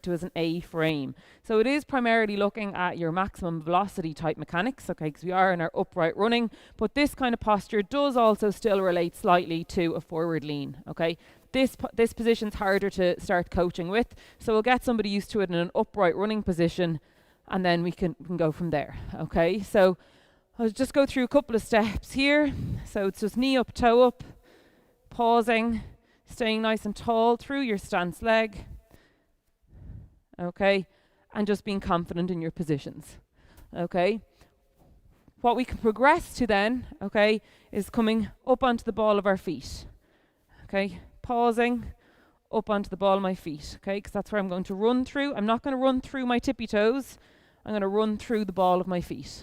to as an A frame. So it is primarily looking at your maximum velocity type mechanics, okay, because we are in our upright running, but this kind of posture does also still relate slightly to a forward lean, okay. This position's harder to start coaching with, so we'll get somebody used to it in an upright running position, and then we can go from there, okay. So I'll just go through a couple of steps here. So it's just knee up, toe up, pausing, staying nice and tall through your stance leg, okay, and just being confident in your positions, okay. What we can progress to then, okay, is coming up onto the ball of our feet, okay, pausing, up onto the ball of my feet, okay, because that's where I'm going to run through. I'm not going to run through my tippy toes, I'm going to run through the ball of my feet,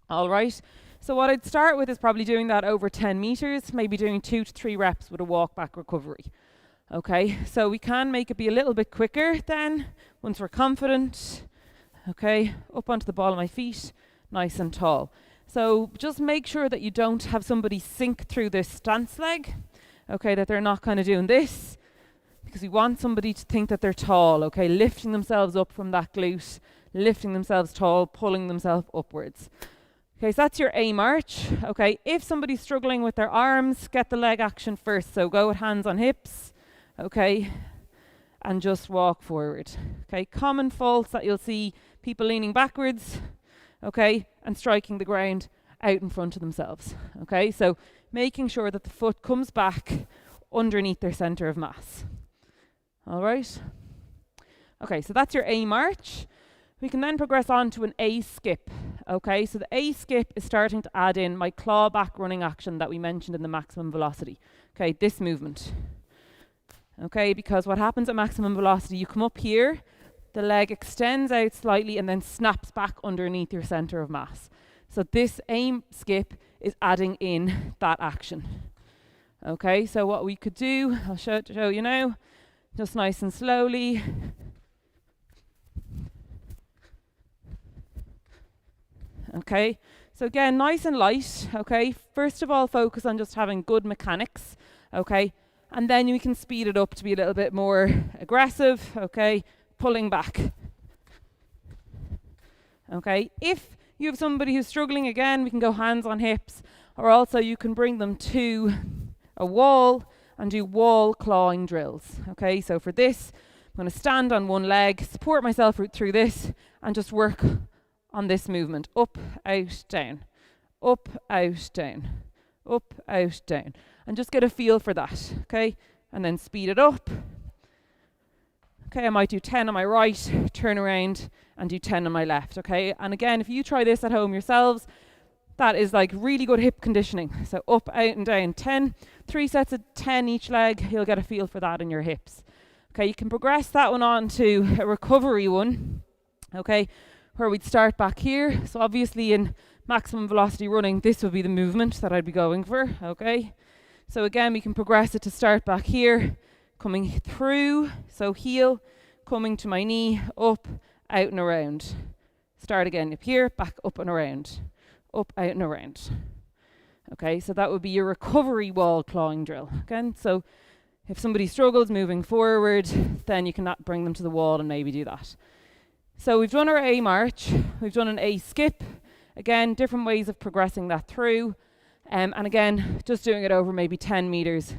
all right. So what I'd start with is probably doing that over 10 meters, maybe doing 2 to 3 reps with a walk back recovery. Okay, so we can make it be a little bit quicker then, once we're confident. Okay, up onto the ball of my feet, nice and tall. So just make sure that you don't have somebody sink through this stance leg, okay, that they're not kind of doing this, because we want somebody to think that they're tall, okay, lifting themselves up from that glute, lifting themselves tall, pulling themselves upwards. Okay, so that's your A march. Okay, if somebody's struggling with their arms, get the leg action first. So go with hands on hips, okay, and just walk forward. Okay, common faults that you'll see people leaning backwards, okay, and striking the ground out in front of themselves. Okay, so making sure that the foot comes back underneath their center of mass. All right. Okay, so that's your A march. We can then progress on to an A skip. Okay, so the A skip is starting to add in my claw back running action that we mentioned in the maximum velocity. Okay, this movement. Okay, because what happens at maximum velocity, you come up here, the leg extends out slightly and then snaps back underneath your center of mass. So this A skip is adding in that action. Okay, so what we could do, I'll show you now, just nice and slowly. Okay, so again, nice and light, okay? First of all, focus on just having good mechanics, okay? And then we can speed it up to be a little bit more aggressive, okay? Pulling back. Okay, if you have somebody who's struggling, again, we can go hands on hips, or also you can bring them to a wall and do wall clawing drills, okay? So for this, I'm going to stand on one leg, support myself through this, and just work on this movement, up, out, down, up, out, down, up, out, down, and just get a feel for that, okay? And then speed it up. Okay, I might do 10 on my right, turn around and do 10 on my left, okay? And again, if you try this at home yourselves, that is like really good hip conditioning. So up, out and down, 10, 3 sets of 10 each leg, you'll get a feel for that in your hips. Okay, you can progress that one on to a recovery one, okay? Where we'd start back here. So obviously in maximum velocity running, this would be the movement that I'd be going for, okay? So again, we can progress it to start back here, coming through, so heel, coming to my knee, up, out and around. Start again up here, back up and around, up, out and around. Okay, so that would be your recovery wall clawing drill. Again, so if somebody struggles moving forward, then you can bring them to the wall and maybe do that. So we've done our A march, we've done an A skip. Again, different ways of progressing that through. And again, just doing it over maybe 10 meters,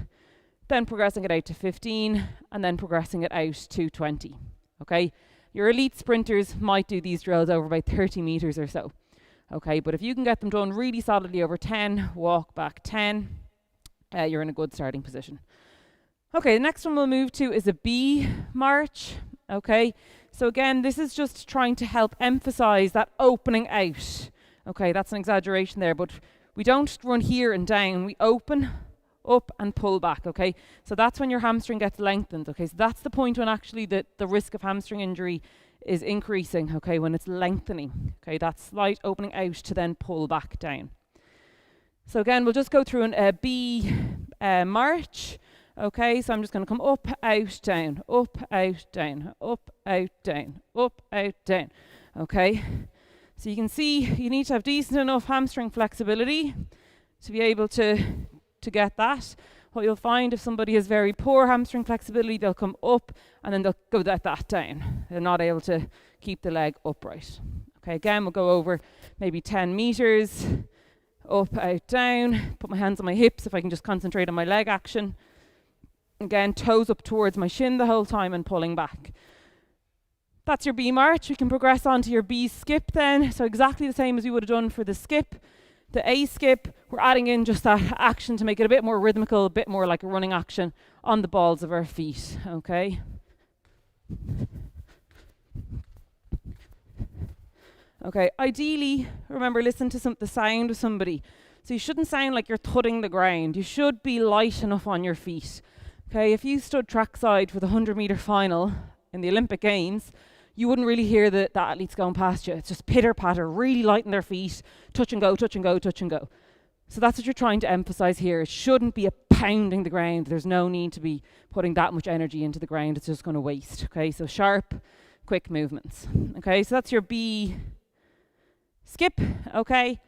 then progressing it out to 15, and then progressing it out to 20. Okay, your elite sprinters might do these drills over about 30 meters or so. Okay, but if you can get them done really solidly over 10, walk back 10, you're in a good starting position. Okay, the next one we'll move to is a B march. Okay, so again, this is just trying to help emphasize that opening out. Okay, that's an exaggeration there, but we don't run here and down, we open, up and pull back, okay? So that's when your hamstring gets lengthened, okay? So that's the point when actually the risk of hamstring injury is increasing, okay, when it's lengthening, okay? That slight opening out to then pull back down. So again, we'll just go through a B march. Okay, so I'm just going to come up, out, down, up, out, down, up, out, down, up, out, down. Okay, so you can see you need to have decent enough hamstring flexibility to be able to get that. What you'll find if somebody has very poor hamstring flexibility, they'll come up and then they'll go let that down. They're not able to keep the leg upright. Okay, again, we'll go over maybe 10 meters, up, out, down, put my hands on my hips if I can just concentrate on my leg action. Again, toes up towards my shin the whole time and pulling back. That's your B march. We can progress on to your B skip then. So exactly the same as we would have done for the skip. The A skip, we're adding in just that action to make it a bit more rhythmical, a bit more like a running action on the balls of our feet, okay? Okay, ideally, remember, listen to the sound of somebody. So you shouldn't sound like you're thudding the ground. You should be light enough on your feet. Okay, if you stood trackside for the 100-meter final in the Olympic Games, you wouldn't really hear the athletes going past you. It's just pitter-patter, really light on their feet, touch and go, touch and go, touch and go. So that's what you're trying to emphasize here. It shouldn't be a pounding the ground. There's no need to be putting that much energy into the ground. It's just going to waste. Okay, so sharp, quick movements. Okay, so that's your B skip. Okay,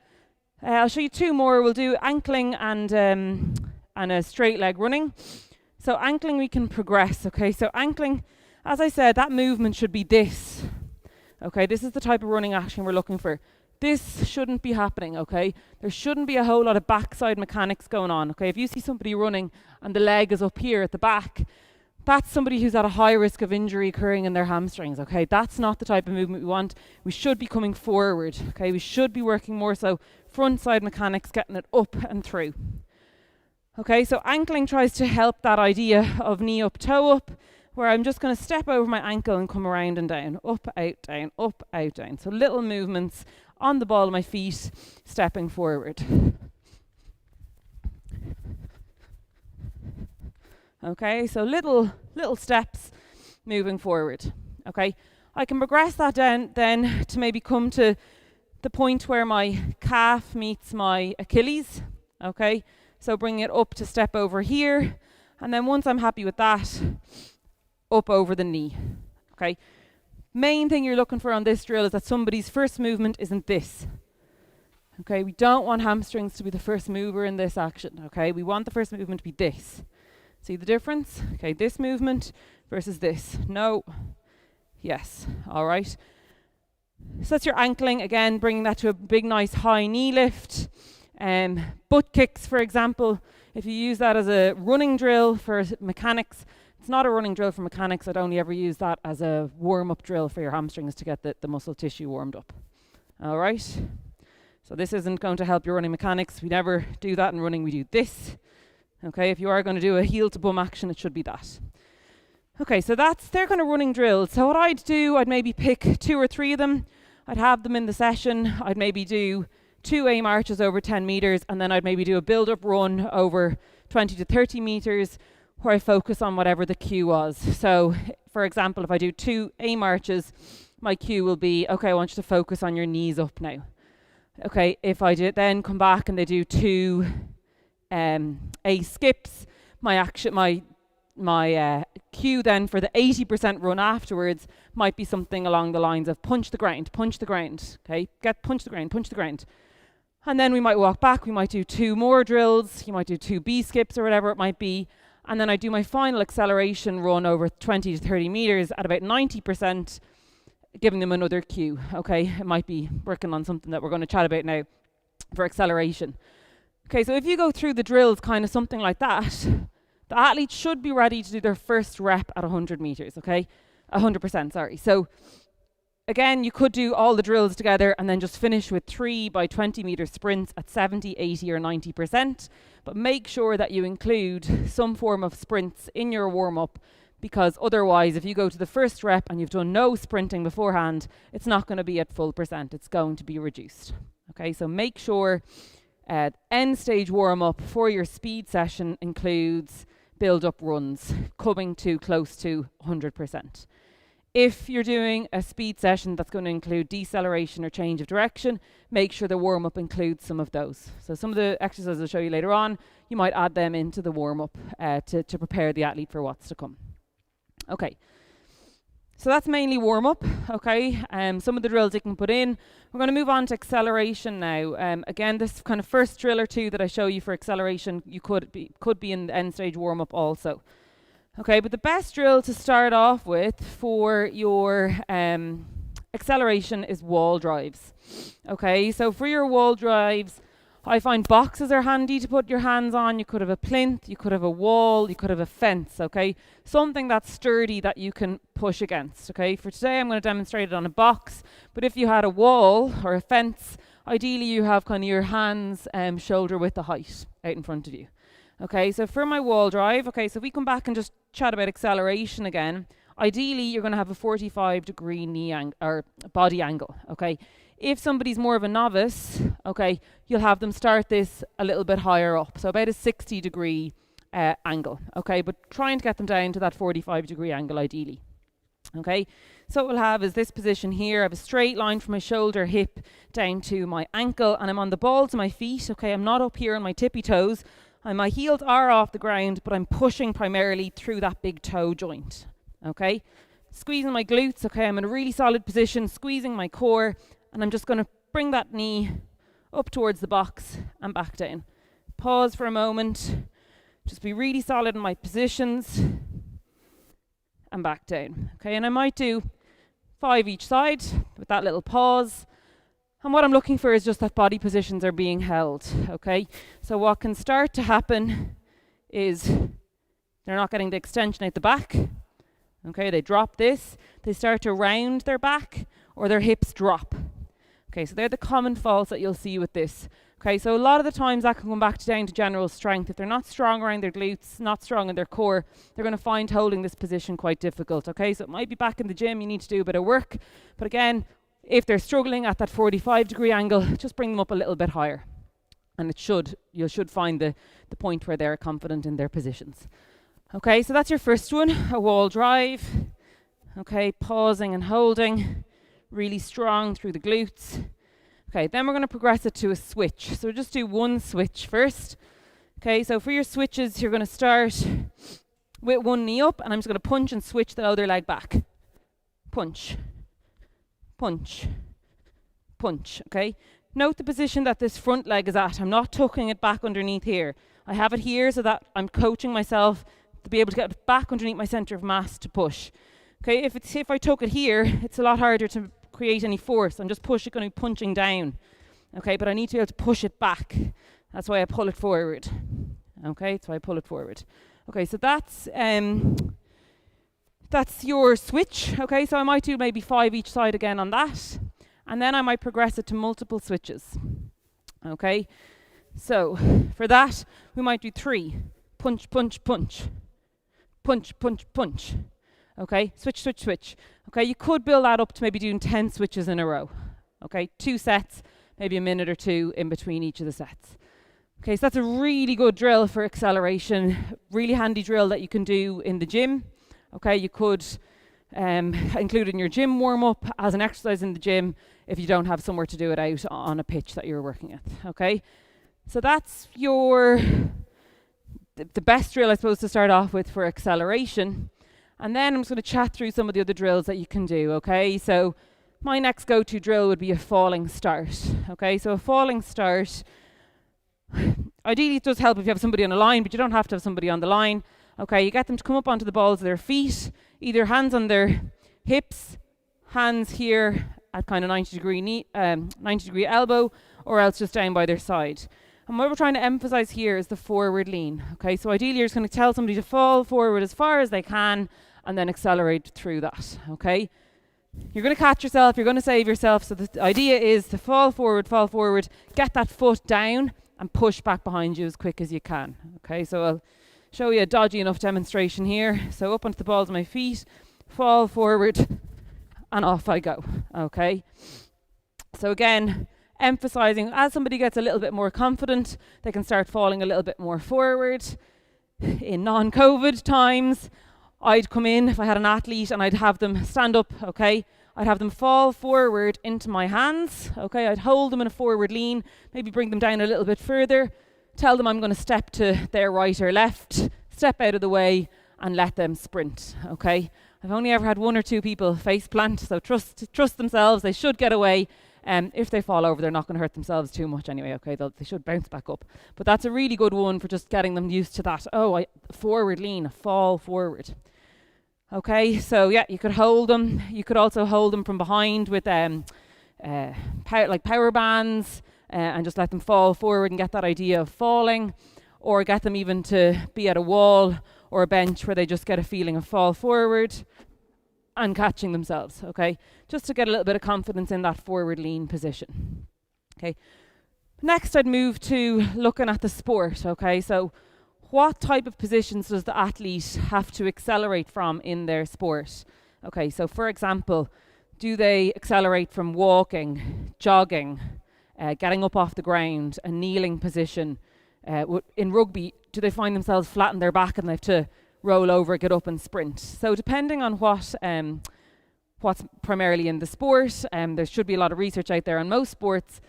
I'll show you two more. We'll do ankling and a straight leg running. So ankling, we can progress. Okay, so ankling, as I said, that movement should be this. Okay, this is the type of running action we're looking for. This shouldn't be happening, okay? There shouldn't be a whole lot of backside mechanics going on, okay? If you see somebody running and the leg is up here at the back, that's somebody who's at a high risk of injury occurring in their hamstrings, okay? That's not the type of movement we want. We should be coming forward, okay? We should be working more so front side mechanics, getting it up and through. Okay, so ankling tries to help that idea of knee up, toe up, where I'm just going to step over my ankle and come around and down, up, out, down, up, out, down. So little movements on the ball of my feet, stepping forward. Okay, so little steps moving forward. Okay, I can progress that down then to maybe come to the point where my calf meets my Achilles. Okay, so bring it up to step over here, and then once I'm happy with that, up over the knee. Okay, main thing you're looking for on this drill is that somebody's first movement isn't this. Okay, we don't want hamstrings to be the first mover in this action. Okay, we want the first movement to be this. See the difference? Okay, this movement versus this. No. Yes. All right. So that's your ankling. Again, bringing that to a big, nice high knee lift. Butt kicks, for example, if you use that as a running drill for mechanics, it's not a running drill for mechanics. I'd only ever use that as a warm-up drill for your hamstrings to get the muscle tissue warmed up. All right. So this isn't going to help your running mechanics. We never do that in running. We do this. Okay, if you are going to do a heel to bum action, it should be that. Okay, so they're kind of running drills. So what I'd do, I'd maybe pick 2 or 3 of them. I'd have them in the session. I'd maybe do 2 A marches over 10 meters, and then I'd maybe do a build-up run over 20 to 30 meters where I focus on whatever the cue was. So, for example, if I do 2 A marches, my cue will be, okay, I want you to focus on your knees up now. Okay, if I then come back and they do 2 A skips, my cue then for the 80% run afterwards might be something along the lines of punch the ground, okay? Punch the ground. And then we might walk back, we might do 2 more drills, you might do 2 B skips or whatever it might be, and then I do my final acceleration run over 20 to 30 meters at about 90%, giving them another cue, okay? It might be working on something that we're going to chat about now for acceleration. Okay, so if you go through the drills kind of something like that, the athlete should be ready to do their first rep at 100 meters, okay? 100%, sorry. So again, you could do all the drills together and then just finish with 3 by 20 meter sprints at 70, 80 or 90%, but make sure that you include some form of sprints in your warm-up, because otherwise if you go to the first rep and you've done no sprinting beforehand, it's not going to be at full percent, it's going to be reduced. Okay, so make sure end stage warm-up for your speed session includes build-up runs coming to close to 100%. If you're doing a speed session that's going to include deceleration or change of direction, make sure the warm-up includes some of those. So some of the exercises I'll show you later on, you might add them into the warm-up to prepare the athlete for what's to come. Okay, So that's mainly warm up, okay? Some of the drills you can put in. We're going to move on to acceleration now. Again, this kind of first drill or two that I show you for acceleration, you could be in the end stage warm up also. Okay, but the best drill to start off with for your acceleration is wall drives. Okay, so for your wall drives, I find boxes are handy to put your hands on. You could have a plinth, you could have a wall, you could have a fence, okay? Something that's sturdy that you can push against, okay? For today, I'm going to demonstrate it on a box, but if you had a wall or a fence, ideally you have kind of your hands shoulder width height out in front of you. Okay, so for my wall drive, okay, so if we come back and just chat about acceleration again, ideally you're going to have a 45-degree knee or body angle, okay? If somebody's more of a novice, okay, you'll have them start this a little bit higher up, so about a 60-degree angle, okay, but trying to get them down to that 45-degree angle ideally, okay. So what we'll have is this position here. I have a straight line from my shoulder, hip, down to my ankle, and I'm on the balls of my feet, okay. I'm not up here on my tippy toes, and my heels are off the ground, but I'm pushing primarily through that big toe joint, okay. Squeezing my glutes, okay, I'm in a really solid position, squeezing my core, and I'm just going to bring that knee up towards the box and back down. Pause for a moment. Just be really solid in my positions. And back down. Okay, and I might do 5 each side with that little pause. And what I'm looking for is just that body positions are being held. Okay, so what can start to happen is they're not getting the extension out the back. Okay, they drop this. They start to round their back or their hips drop. Okay, so they're the common faults that you'll see with this. Okay, so a lot of the times that can come back down to general strength. If they're not strong around their glutes, not strong in their core, they're going to find holding this position quite difficult. Okay, so it might be back in the gym, you need to do a bit of work. But again, if they're struggling at that 45-degree angle, just bring them up a little bit higher. And you should find the point where they're confident in their positions. Okay, so that's your first one, a wall drive. Okay, pausing and holding. Really strong through the glutes. Okay, then we're going to progress it to a switch. So just do one switch first. Okay, so for your switches, you're going to start with one knee up, and I'm just going to punch and switch the other leg back. Punch, punch, punch, okay? Note the position that this front leg is at. I'm not tucking it back underneath here. I have it here so that I'm coaching myself to be able to get it back underneath my center of mass to push. Okay, if I tuck it here, it's a lot harder to create any force. I'm just going to be punching down. Okay, but I need to be able to push it back. That's why I pull it forward. Okay, that's why I pull it forward. Okay, so that's your switch. Okay, so I might do maybe 5 each side again on that. And then I might progress it to multiple switches. Okay, so for that, we might do 3. Punch, punch, punch. Punch, punch, punch. Okay, switch, switch, switch. Okay, you could build that up to maybe doing 10 switches in a row. Okay, 2 sets, maybe a minute or 2 in between each of the sets. Okay, so that's a really good drill for acceleration. Really handy drill that you can do in the gym. Okay, you could include it in your gym warm-up as an exercise in the gym if you don't have somewhere to do it out on a pitch that you're working at. Okay, so that's the best drill, I suppose, to start off with for acceleration. And then I'm just going to chat through some of the other drills that you can do, okay? So my next go-to drill would be a falling start, okay? So a falling start, ideally it does help if you have somebody on a line, but you don't have to have somebody on the line. Okay, you get them to come up onto the balls of their feet, either hands on their hips, hands here at kind of 90-degree elbow, or else just down by their side. And what we're trying to emphasize here is the forward lean. Okay, so ideally you're just going to tell somebody to fall forward as far as they can and then accelerate through that. Okay, you're going to catch yourself, you're going to save yourself. So the idea is to fall forward, get that foot down and push back behind you as quick as you can. Okay, so I'll show you a dodgy enough demonstration here. So up onto the balls of my feet, fall forward, and off I go. Okay, so again, emphasizing as somebody gets a little bit more confident, they can start falling a little bit more forward. In non-COVID times, I'd come in if I had an athlete and I'd have them stand up, okay? I'd have them fall forward into my hands, okay? I'd hold them in a forward lean, maybe bring them down a little bit further, tell them I'm going to step to their right or left, step out of the way and let them sprint, okay? I've only ever had 1 or 2 people face plant, so trust themselves. They should get away. If they fall over, they're not going to hurt themselves too much anyway, okay? They should bounce back up. But that's a really good one for just getting them used to that. Forward lean, a fall forward. Okay, so yeah, you could hold them. You could also hold them from behind with power bands and just let them fall forward and get that idea of falling, or get them even to be at a wall or a bench where they just get a feeling of fall forward and catching themselves, okay? Just to get a little bit of confidence in that forward lean position. Okay. Next, I'd move to looking at the sport, okay? So what type of positions does the athlete have to accelerate from in their sport? Okay, so for example, do they accelerate from walking, jogging, getting up off the ground, a kneeling position? In rugby, do they find themselves flat on their back and they have to roll over, get up and sprint? So depending on what's primarily in the sport, there should be a lot of research out there on most sports,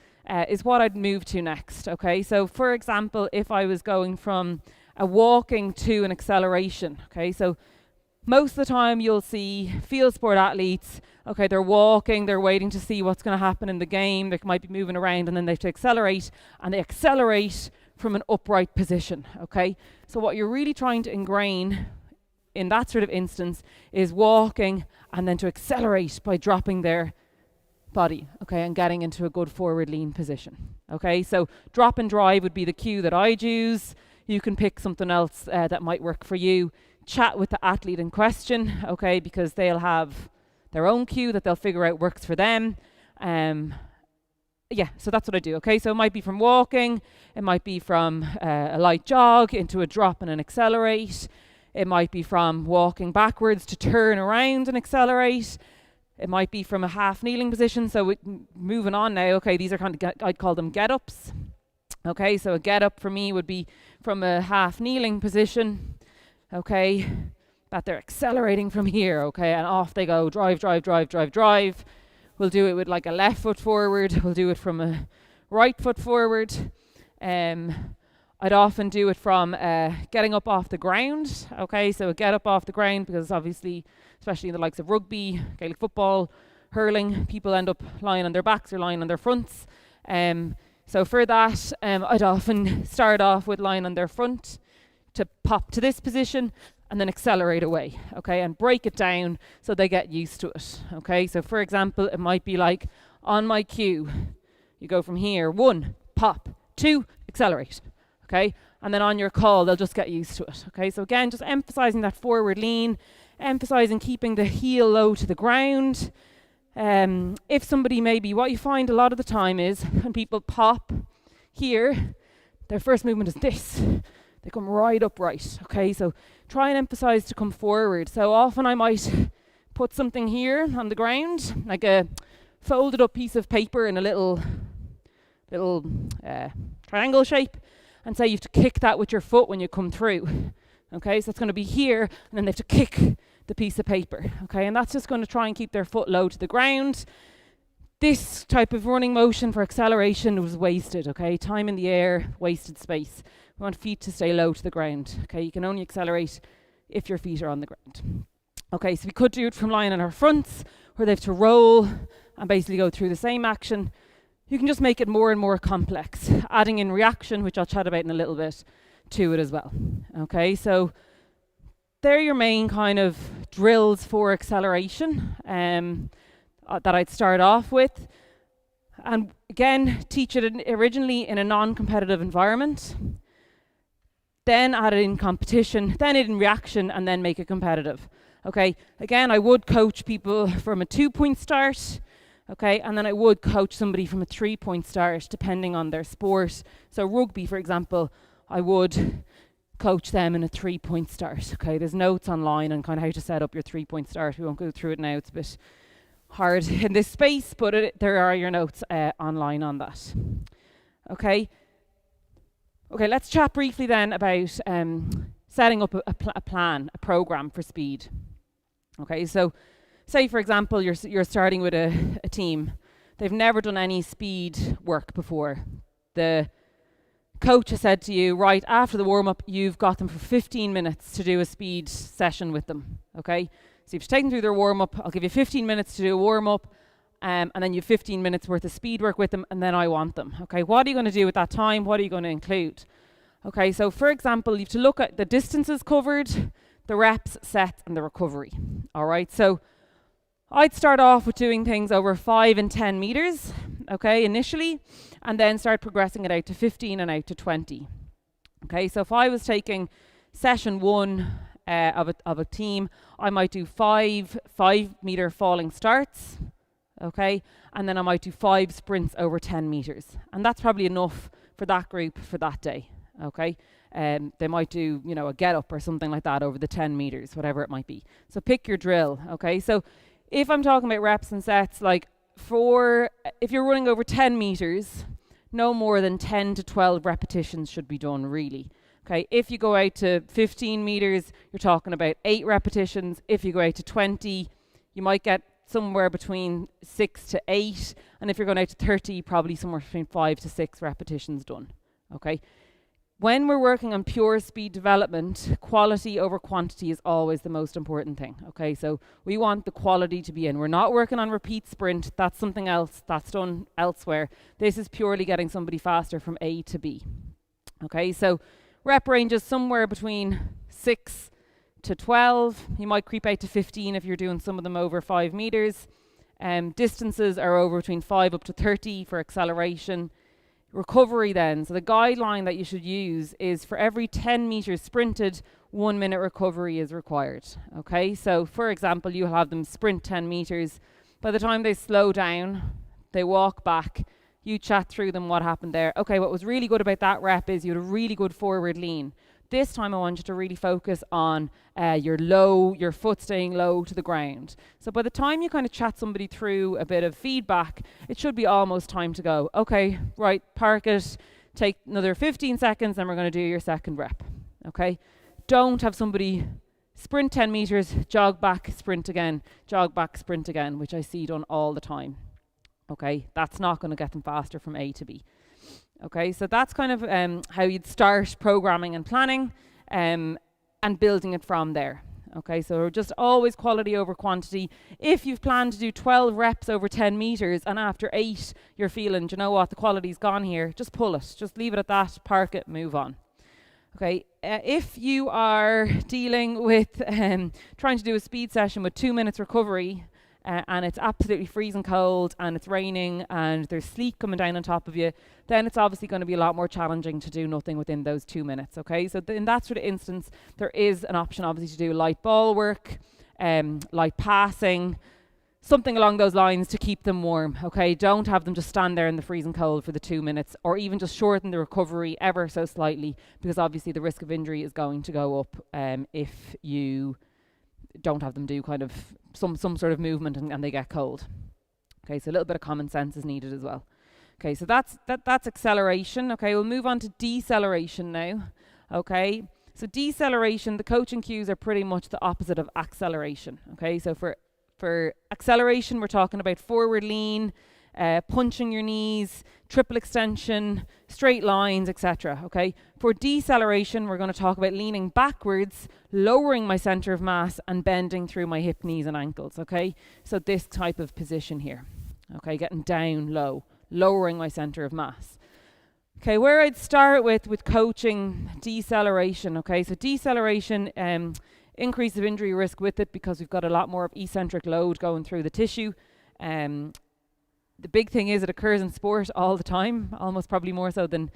is what I'd move to next, okay? So for example, if I was going from a walking to an acceleration, okay? So most of the time you'll see field sport athletes, okay, they're walking, they're waiting to see what's going to happen in the game, they might be moving around, and then they have to accelerate, and they accelerate from an upright position, okay? So what you're really trying to ingrain in that sort of instance is walking and then to accelerate by dropping their body, okay, and getting into a good forward lean position, okay? So drop and drive would be the cue that I'd use. You can pick something else that might work for you. Chat with the athlete in question, okay, because they'll have their own cue that they'll figure out works for them. Yeah, so that's what I do, okay? So it might be from walking, it might be from a light jog into a drop and an accelerate. It might be from walking backwards to turn around and accelerate. It might be from a half kneeling position. So moving on now, okay, these are kind of, I'd call them get-ups. Okay, so a get-up for me would be from a half kneeling position, okay, that they're accelerating from here, okay, and off they go, drive. We'll do it with like a left foot forward. We'll do it from a right foot forward. I'd often do it from getting up off the ground. Okay, so get up off the ground, because obviously, especially in the likes of rugby, Gaelic football, hurling, people end up lying on their backs or lying on their fronts. So for that, I'd often start off with lying on their front to pop to this position and then accelerate away, okay, and break it down so they get used to it, okay? So for example, it might be like, on my cue, you go from here, 1, pop, 2, accelerate, okay? And then on your call, they'll just get used to it, okay? So again, just emphasizing that forward lean, emphasizing keeping the heel low to the ground. If somebody maybe, what you find a lot of the time is when people pop here, their first movement is this. They come right upright, okay? So try and emphasize to come forward. So often I might put something here on the ground, like a folded up piece of paper in a little triangle shape, and say you have to kick that with your foot when you come through. Okay, so it's going to be here, and then they have to kick the piece of paper. Okay, and that's just going to try and keep their foot low to the ground. This type of running motion for acceleration was wasted, okay? Time in the air, wasted space. We want feet to stay low to the ground, okay? You can only accelerate if your feet are on the ground. Okay, so we could do it from lying on our fronts, where they have to roll and basically go through the same action. You can just make it more and more complex, adding in reaction, which I'll chat about in a little bit, to it as well. Okay, so they're your main kind of drills for acceleration that I'd start off with. And again, teach it originally in a non-competitive environment, then add it in competition, then it in reaction, and then make it competitive. Okay, again, I would coach people from a 2-point start, okay, and then I would coach somebody from a 3-point start, depending on their sport. So rugby, for example, I would coach them in a 3-point start, okay. There's notes online on kind of how to set up your 3-point start. We won't go through it now, it's a bit hard in this space, but there are your notes online on that. Okay, let's chat briefly then about setting up a plan, a program for speed. Okay, so say for example you're starting with a team. They've never done any speed work before. The coach has said to you, right, after the warm-up, you've got them for 15 minutes to do a speed session with them, okay? So you've taken through their warm-up. I'll give you 15 minutes to do a warm-up, and then you have 15 minutes worth of speed work with them, and then I want them. Okay, what are you going to do with that time? What are you going to include? Okay, so for example, you have to look at the distances covered, the reps, sets, and the recovery. All right, so I'd start off with doing things over 5 and 10 meters, okay, initially, and then start progressing it out to 15 and out to 20. Okay, so if I was taking session 1 of a team, I might do 5 5-meter falling starts, okay, and then I might do 5 sprints over 10 meters, and that's probably enough for that group for that day. Okay, they might do, you know, a get up or something like that over the 10 meters, whatever it might be. So pick your drill. Okay, so if I'm talking about reps and sets, like if you're running over 10 meters, no more than 10 to 12 repetitions should be done, really. Okay, if you go out to 15 meters, you're talking about 8 repetitions. If you go out to 20, you might get somewhere between 6 to 8, and if you're going out to 30, probably somewhere between 5 to 6 repetitions done. Okay. When we're working on pure speed development, quality over quantity is always the most important thing. Okay, so we want the quality to be in. We're not working on repeat sprint. That's something else that's done elsewhere. This is purely getting somebody faster from A to B. Okay, so rep ranges somewhere between 6 to 12. You might creep out to 15 if you're doing some of them over 5 meters. Distances are over between 5 up to 30 for acceleration. Recovery then, so the guideline that you should use is for every 10 meters sprinted, 1 minute recovery is required. Okay, so for example, you have them sprint 10 meters. By the time they slow down, they walk back, you chat through them what happened there. Okay, what was really good about that rep is you had a really good forward lean. This time I want you to really focus on your foot staying low to the ground. So by the time you kind of chat somebody through a bit of feedback, it should be almost time to go. Okay, right, park it, take another 15 seconds, then we're going to do your second rep. Okay, don't have somebody sprint 10 meters, jog back, sprint again, which I see done all the time. Okay, that's not going to get them faster from A to B. Okay, so that's kind of how you'd start programming and planning and building it from there. Okay, so just always quality over quantity. If you've planned to do 12 reps over 10 meters and after 8 you're feeling, do you know what, the quality's gone here, just pull it. Just leave it at that, park it, move on. Okay, if you are dealing with trying to do a speed session with 2 minutes recovery, and it's absolutely freezing cold and it's raining and there's sleet coming down on top of you, then it's obviously going to be a lot more challenging to do nothing within those 2 minutes. Okay, so in that sort of instance, there is an option obviously to do light ball work, light passing, something along those lines to keep them warm. Okay, don't have them just stand there in the freezing cold for the 2 minutes, or even just shorten the recovery ever so slightly, because obviously the risk of injury is going to go up if you don't have them do kind of some sort of movement and they get cold. Okay, so a little bit of common sense is needed as well. Okay, so that's acceleration. Okay, we'll move on to deceleration now. Okay, so deceleration, the coaching cues are pretty much the opposite of acceleration. Okay, so for acceleration, we're talking about forward lean, punching your knees, triple extension, straight lines, etc. Okay. For deceleration, we're going to talk about leaning backwards, lowering my center of mass, and bending through my hip, knees, and ankles. Okay. So this type of position here. Okay, getting down low, lowering my center of mass. Okay, where I'd start with coaching deceleration. Okay, so deceleration, increase of injury risk with it because we've got a lot more of eccentric load going through the tissue. The big thing is it occurs in sport all the time, almost probably more so than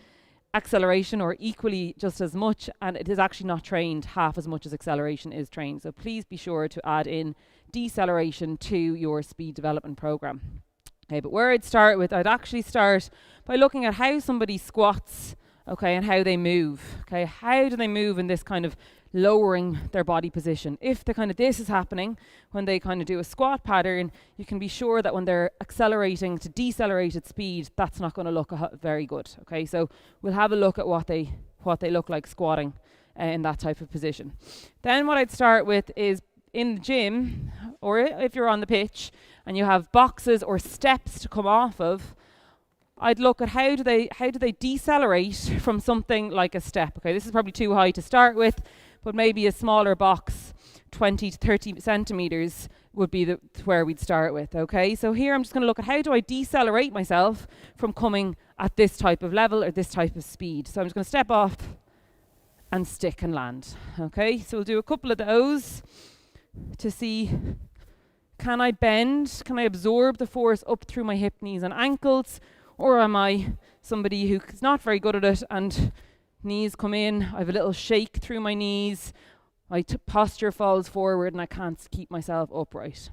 acceleration, or equally just as much, and it is actually not trained half as much as acceleration is trained. So please be sure to add in deceleration to your speed development program. Okay, but where I'd actually start by looking at how somebody squats, okay, and how they move. Okay, how do they move in this kind of lowering their body position? If this is happening when they kind of do a squat pattern, you can be sure that when they're accelerating to decelerated speed, that's not going to look very good. Okay, so we'll have a look at what they look like squatting in that type of position. Then what I'd start with is in the gym, or if you're on the pitch and you have boxes or steps to come off of, I'd look at how do they decelerate from something like a step. Okay, this is probably too high to start with, but maybe a smaller box 20 to 30 centimeters would be where we'd start with, okay? So here I'm just going to look at how do I decelerate myself from coming at this type of level or this type of speed. So I'm just going to step off and stick and land, okay? So we'll do a couple of those to see, can I bend? Can I absorb the force up through my hip, knees and ankles? Or am I somebody who's not very good at it and knees come in, I have a little shake through my knees, my posture falls forward and I can't keep myself upright.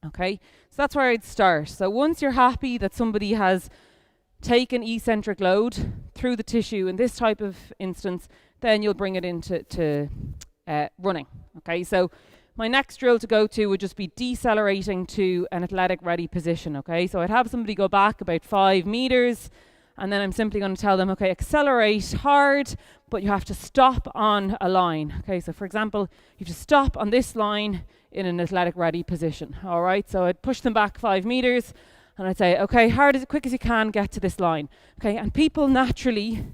Okay, so that's where I'd start. So once you're happy that somebody has taken eccentric load through the tissue in this type of instance, then you'll bring it into running. Okay, so my next drill to go to would just be decelerating to an athletic ready position. Okay, so I'd have somebody go back about 5 meters, and then I'm simply going to tell them, okay, accelerate hard, but you have to stop on a line. Okay, so for example, you have to stop on this line in an athletic ready position. All right, so I'd push them back 5 meters, and I'd say, okay, hard as quick as you can, get to this line. Okay, and people naturally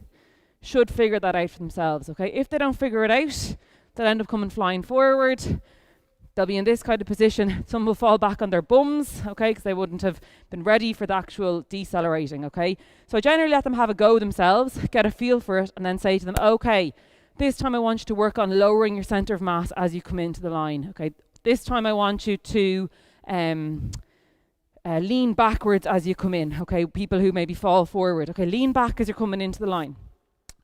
should figure that out for themselves. Okay, if they don't figure it out, they'll end up coming flying forward. They'll be in this kind of position. Some will fall back on their bums, okay, because they wouldn't have been ready for the actual decelerating, okay? So I generally let them have a go themselves, get a feel for it, and then say to them, okay, this time I want you to work on lowering your center of mass as you come into the line, okay? This time I want you to lean backwards as you come in, okay? People who maybe fall forward, okay? Lean back as you're coming into the line,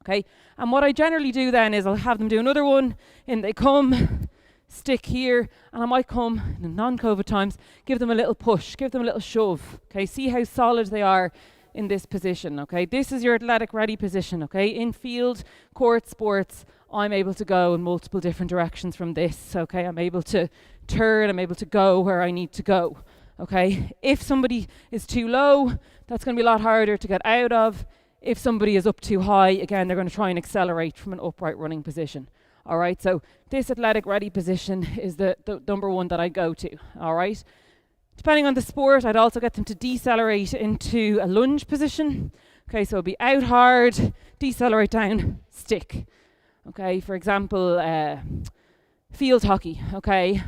okay? And what I generally do then is I'll have them do another one, and they come, stick here, and I might come in non-COVID times, give them a little push, give them a little shove, okay? See how solid they are in this position, okay? This is your athletic ready position, okay? In field, court sports, I'm able to go in multiple different directions from this, okay? I'm able to turn, I'm able to go where I need to go, okay? If somebody is too low, that's going to be a lot harder to get out of. If somebody is up too high, again, they're going to try and accelerate from an upright running position. All right, so this athletic ready position is the number one that I go to, all right? Depending on the sport, I'd also get them to decelerate into a lunge position. Okay, so it'll be out hard, decelerate down, stick. Okay, for example, field hockey, okay?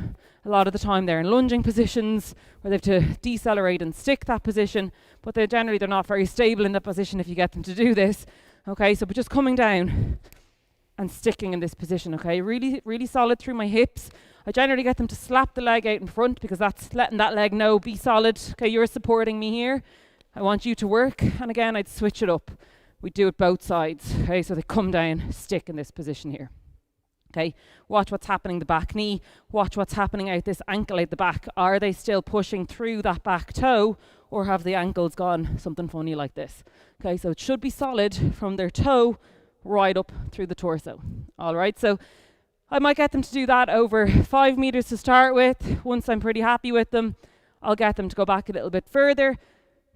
A lot of the time they're in lunging positions where they have to decelerate and stick that position, but they're not very stable in that position if you get them to do this. Okay, so but just coming down and sticking in this position, okay? Really, really solid through my hips. I generally get them to slap the leg out in front because that's letting that leg know, be solid. Okay, you're supporting me here. I want you to work. And again, I'd switch it up. We do it both sides, okay? So they come down, stick in this position here. Okay, watch what's happening the back knee. Watch what's happening out this ankle out the back. Are they still pushing through that back toe, or have the ankles gone something funny like this? Okay, so it should be solid from their toe right up through the torso. All right, so I might get them to do that over 5 meters to start with. Once I'm pretty happy with them, I'll get them to go back a little bit further.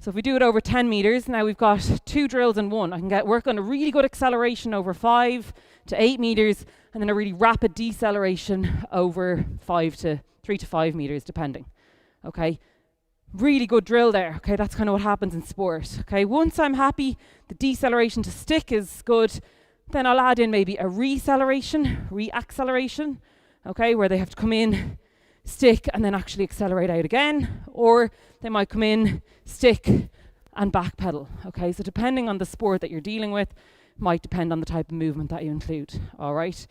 So if we do it over 10 meters, now we've got 2 drills in one. I can work on a really good acceleration over 5 to 8 meters, and then a really rapid deceleration over 3 to 5 meters, depending. Okay, really good drill there. Okay, that's kind of what happens in sport. Okay, once I'm happy, the deceleration to stick is good. Then I'll add in maybe a reacceleration, okay, where they have to come in, stick, and then actually accelerate out again. Or they might come in, stick, and backpedal, okay? So depending on the sport that you're dealing with, might depend on the type of movement that you include, all right?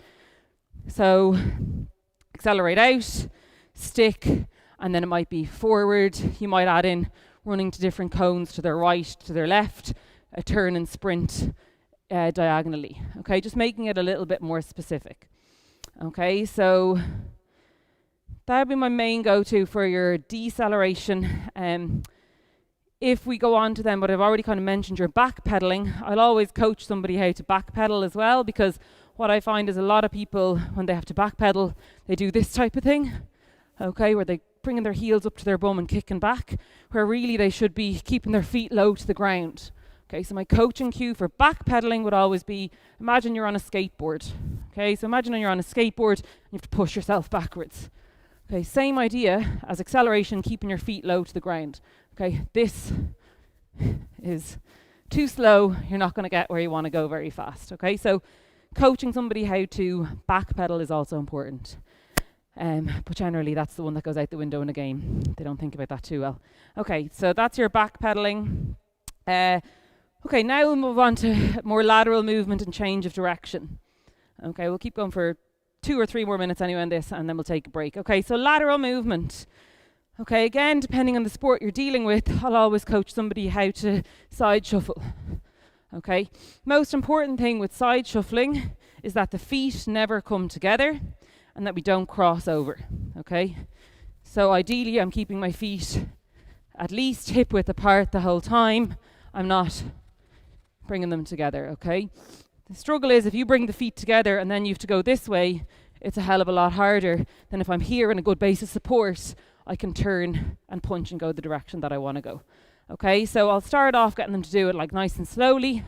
So accelerate out, stick, and then it might be forward. You might add in running to different cones to their right, to their left, a turn and sprint, diagonally, okay, just making it a little bit more specific. Okay, so that would be my main go-to for your deceleration. If we go on to then what I've already kind of mentioned, your backpedaling, I'll always coach somebody how to backpedal as well, because what I find is a lot of people, when they have to backpedal, they do this type of thing, okay, where they bringing their heels up to their bum and kicking back, where really they should be keeping their feet low to the ground. Okay, so my coaching cue for backpedaling would always be, imagine you're on a skateboard. Okay, so imagine you're on a skateboard and you have to push yourself backwards. Okay, same idea as acceleration, keeping your feet low to the ground. Okay, this is too slow, you're not going to get where you want to go very fast. Okay, so coaching somebody how to backpedal is also important. But generally that's the one that goes out the window in a game. They don't think about that too well. Okay, so that's your back pedaling. Okay, now we'll move on to more lateral movement and change of direction. Okay, we'll keep going for 2 or 3 more minutes anyway on this, and then we'll take a break. Okay, so lateral movement. Okay, again, depending on the sport you're dealing with, I'll always coach somebody how to side shuffle. Okay, most important thing with side shuffling is that the feet never come together and that we don't cross over. Okay, so ideally I'm keeping my feet at least hip width apart the whole time. I'm not bringing them together. Okay, the struggle is if you bring the feet together and then you have to go this way, it's a hell of a lot harder than if I'm here in a good base of support. I can turn and punch and go the direction that I want to go. Okay, so I'll start off getting them to do it like nice and slowly,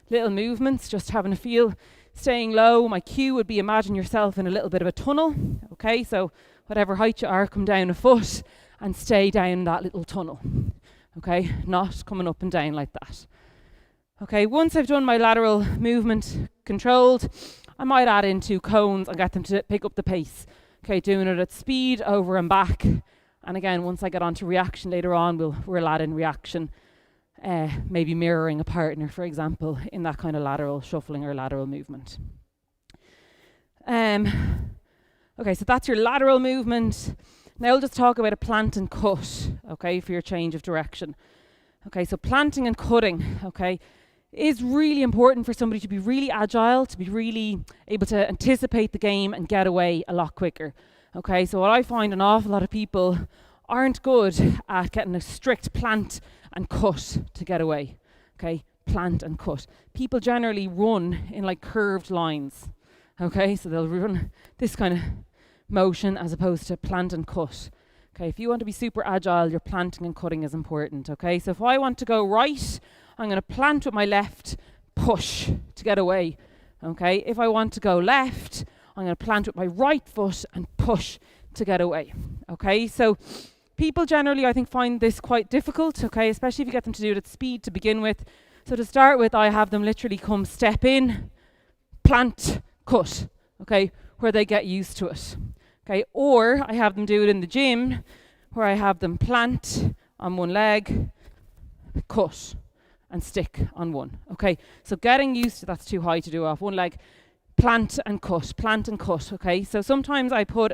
little movements, just having a feel, staying low. My cue would be imagine yourself in a little bit of a tunnel. Okay, so whatever height you are, come down a foot and stay down that little tunnel. Okay, not coming up and down like that. Okay, once I've done my lateral movement controlled, I might add in 2 cones and get them to pick up the pace. Okay, doing it at speed, over and back. And again, once I get on to reaction later on, we'll add in reaction, maybe mirroring a partner, for example, in that kind of lateral shuffling or lateral movement. Okay, so that's your lateral movement. Now we'll just talk about a plant and cut, okay, for your change of direction. Okay, so planting and cutting, okay, is really important for somebody to be really agile, to be really able to anticipate the game and get away a lot quicker. Okay, so what I find an awful lot of people aren't good at getting a strict plant and cut to get away. Okay, plant and cut. People generally run in like curved lines. Okay, so they'll run this kind of motion as opposed to plant and cut. Okay, if you want to be super agile, your planting and cutting is important. Okay, so if I want to go right, I'm going to plant with my left, push to get away. Okay, if I want to go left, I'm going to plant with my right foot and push to get away. Okay, so people generally, I think, find this quite difficult, okay, especially if you get them to do it at speed to begin with. So to start with, I have them literally come step in, plant, cut, okay, where they get used to it. Okay, or I have them do it in the gym, where I have them plant on one leg, cut, and stick on one. Okay, so getting used to that's too high to do off one leg. Plant and cut, okay? So sometimes I put,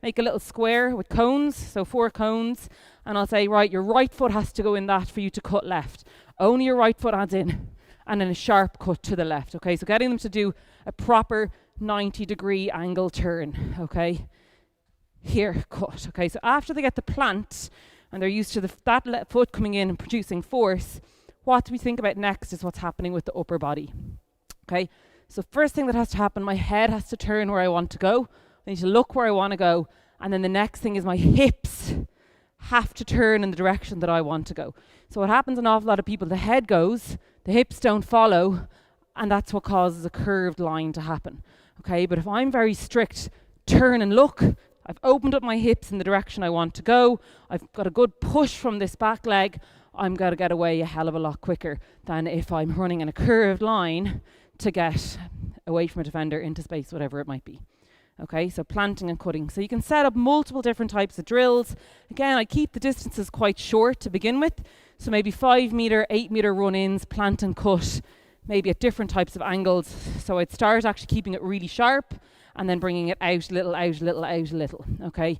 make a little square with cones, so 4 cones, and I'll say, right, your right foot has to go in that for you to cut left. Only your right foot adds in, and then a sharp cut to the left, okay? So getting them to do a proper 90-degree angle turn, okay? Here, cut, okay? So after they get the plant, and they're used to that foot coming in and producing force, what we think about next is what's happening with the upper body, okay? So first thing that has to happen, my head has to turn where I want to go. I need to look where I want to go. And then the next thing is my hips have to turn in the direction that I want to go. So what happens an awful lot of people, the head goes, the hips don't follow, and that's what causes a curved line to happen. Okay, but if I'm very strict, turn and look, I've opened up my hips in the direction I want to go, I've got a good push from this back leg, I'm going to get away a hell of a lot quicker than if I'm running in a curved line to get away from a defender into space, whatever it might be. Okay, so planting and cutting. So you can set up multiple different types of drills. Again, I keep the distances quite short to begin with. So maybe 5 metre, 8 metre run-ins, plant and cut, maybe at different types of angles. So I'd start actually keeping it really sharp and then bringing it out a little, out a little, out a little. Okay.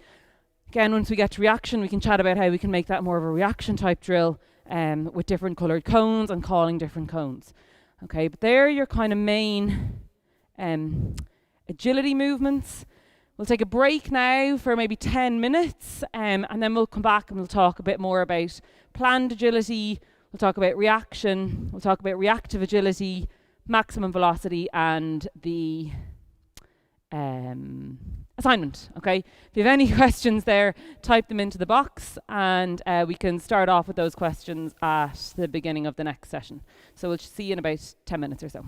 Again, once we get to reaction, we can chat about how we can make that more of a reaction type drill with different coloured cones and calling different cones. Okay, but they're your kind of main agility movements. We'll take a break now for maybe 10 minutes and then we'll come back and we'll talk a bit more about planned agility, we'll talk about reaction, we'll talk about reactive agility, maximum velocity and the assignment. Okay, if you have any questions there, type them into the box and we can start off with those questions at the beginning of the next session. So we'll see you in about 10 minutes or so.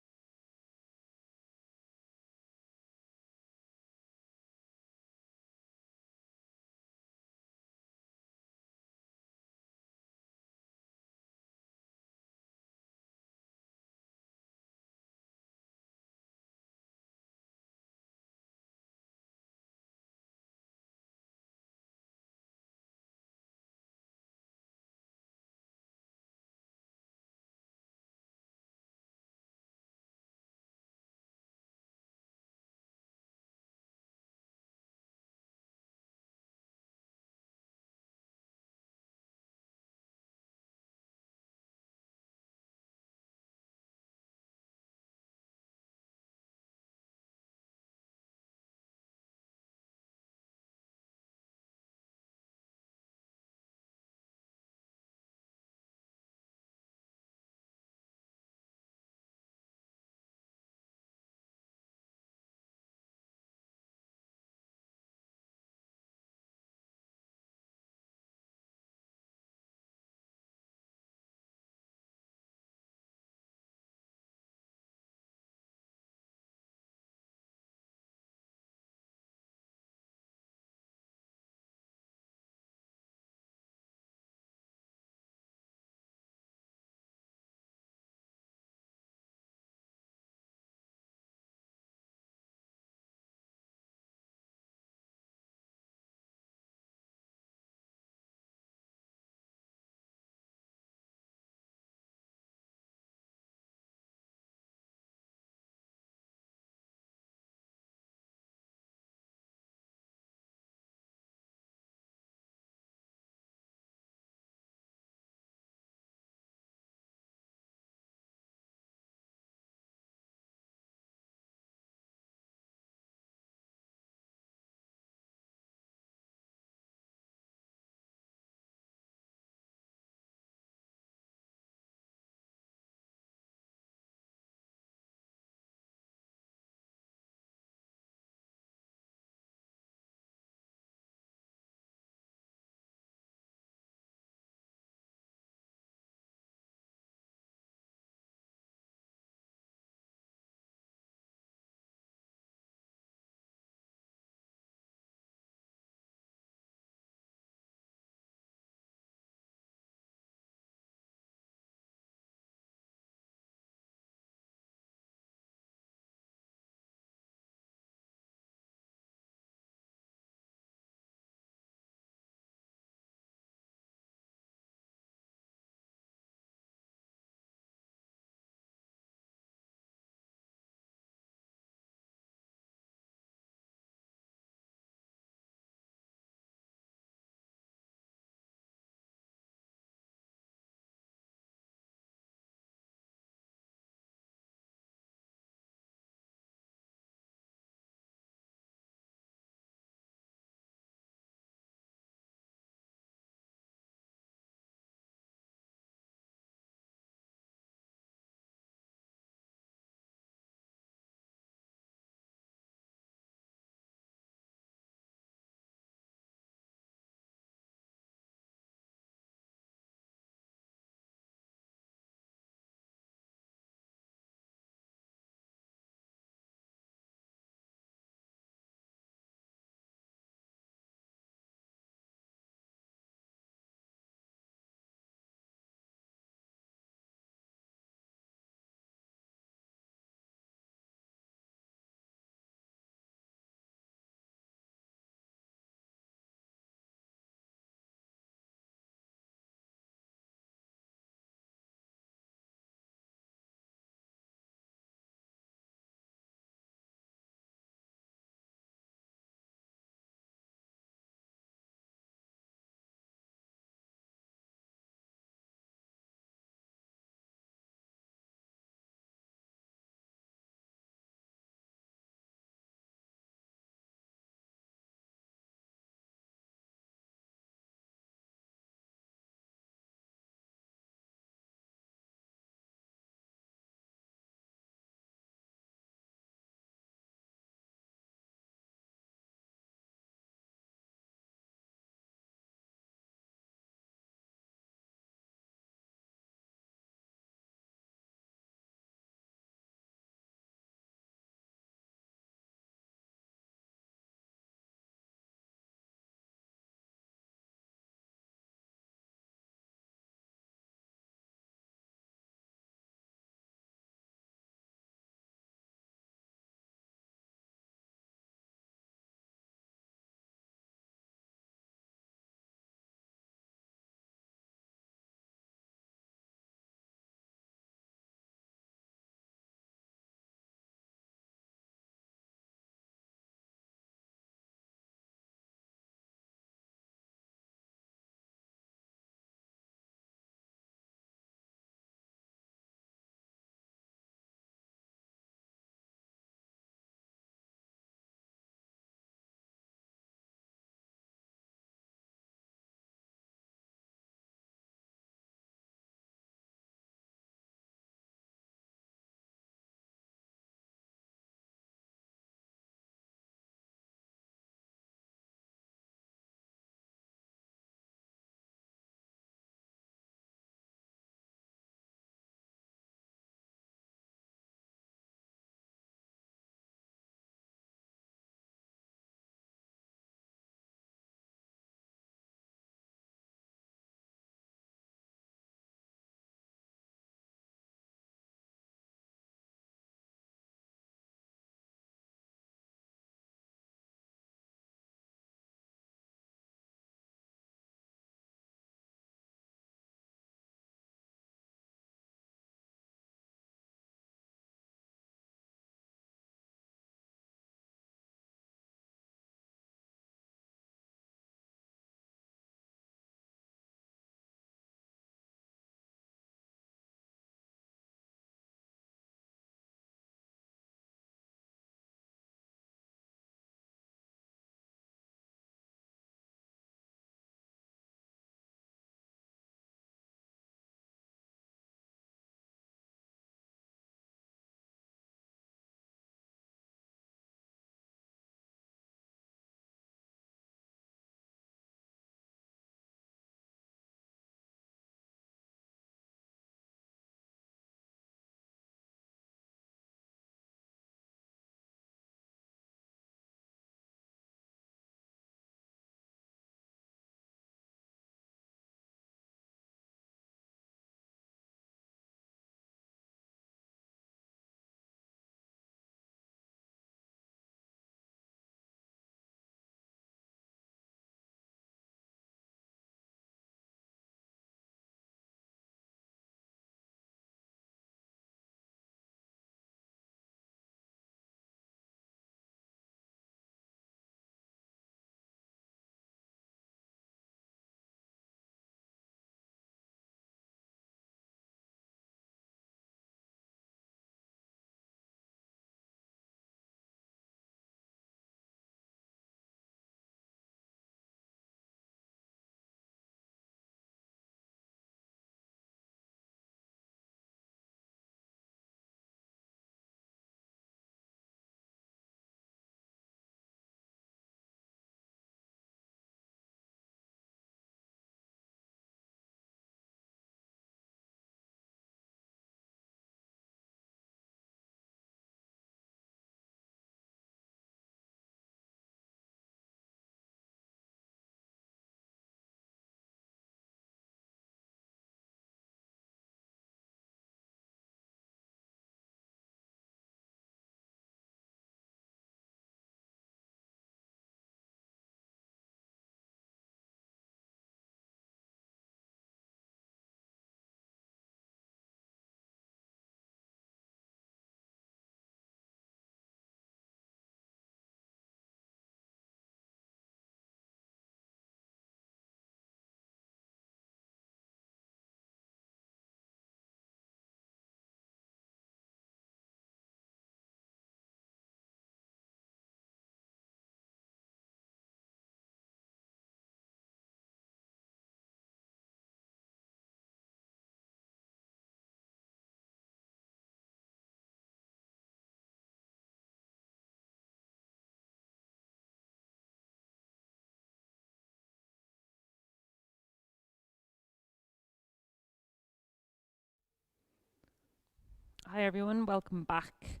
Hi everyone, welcome back.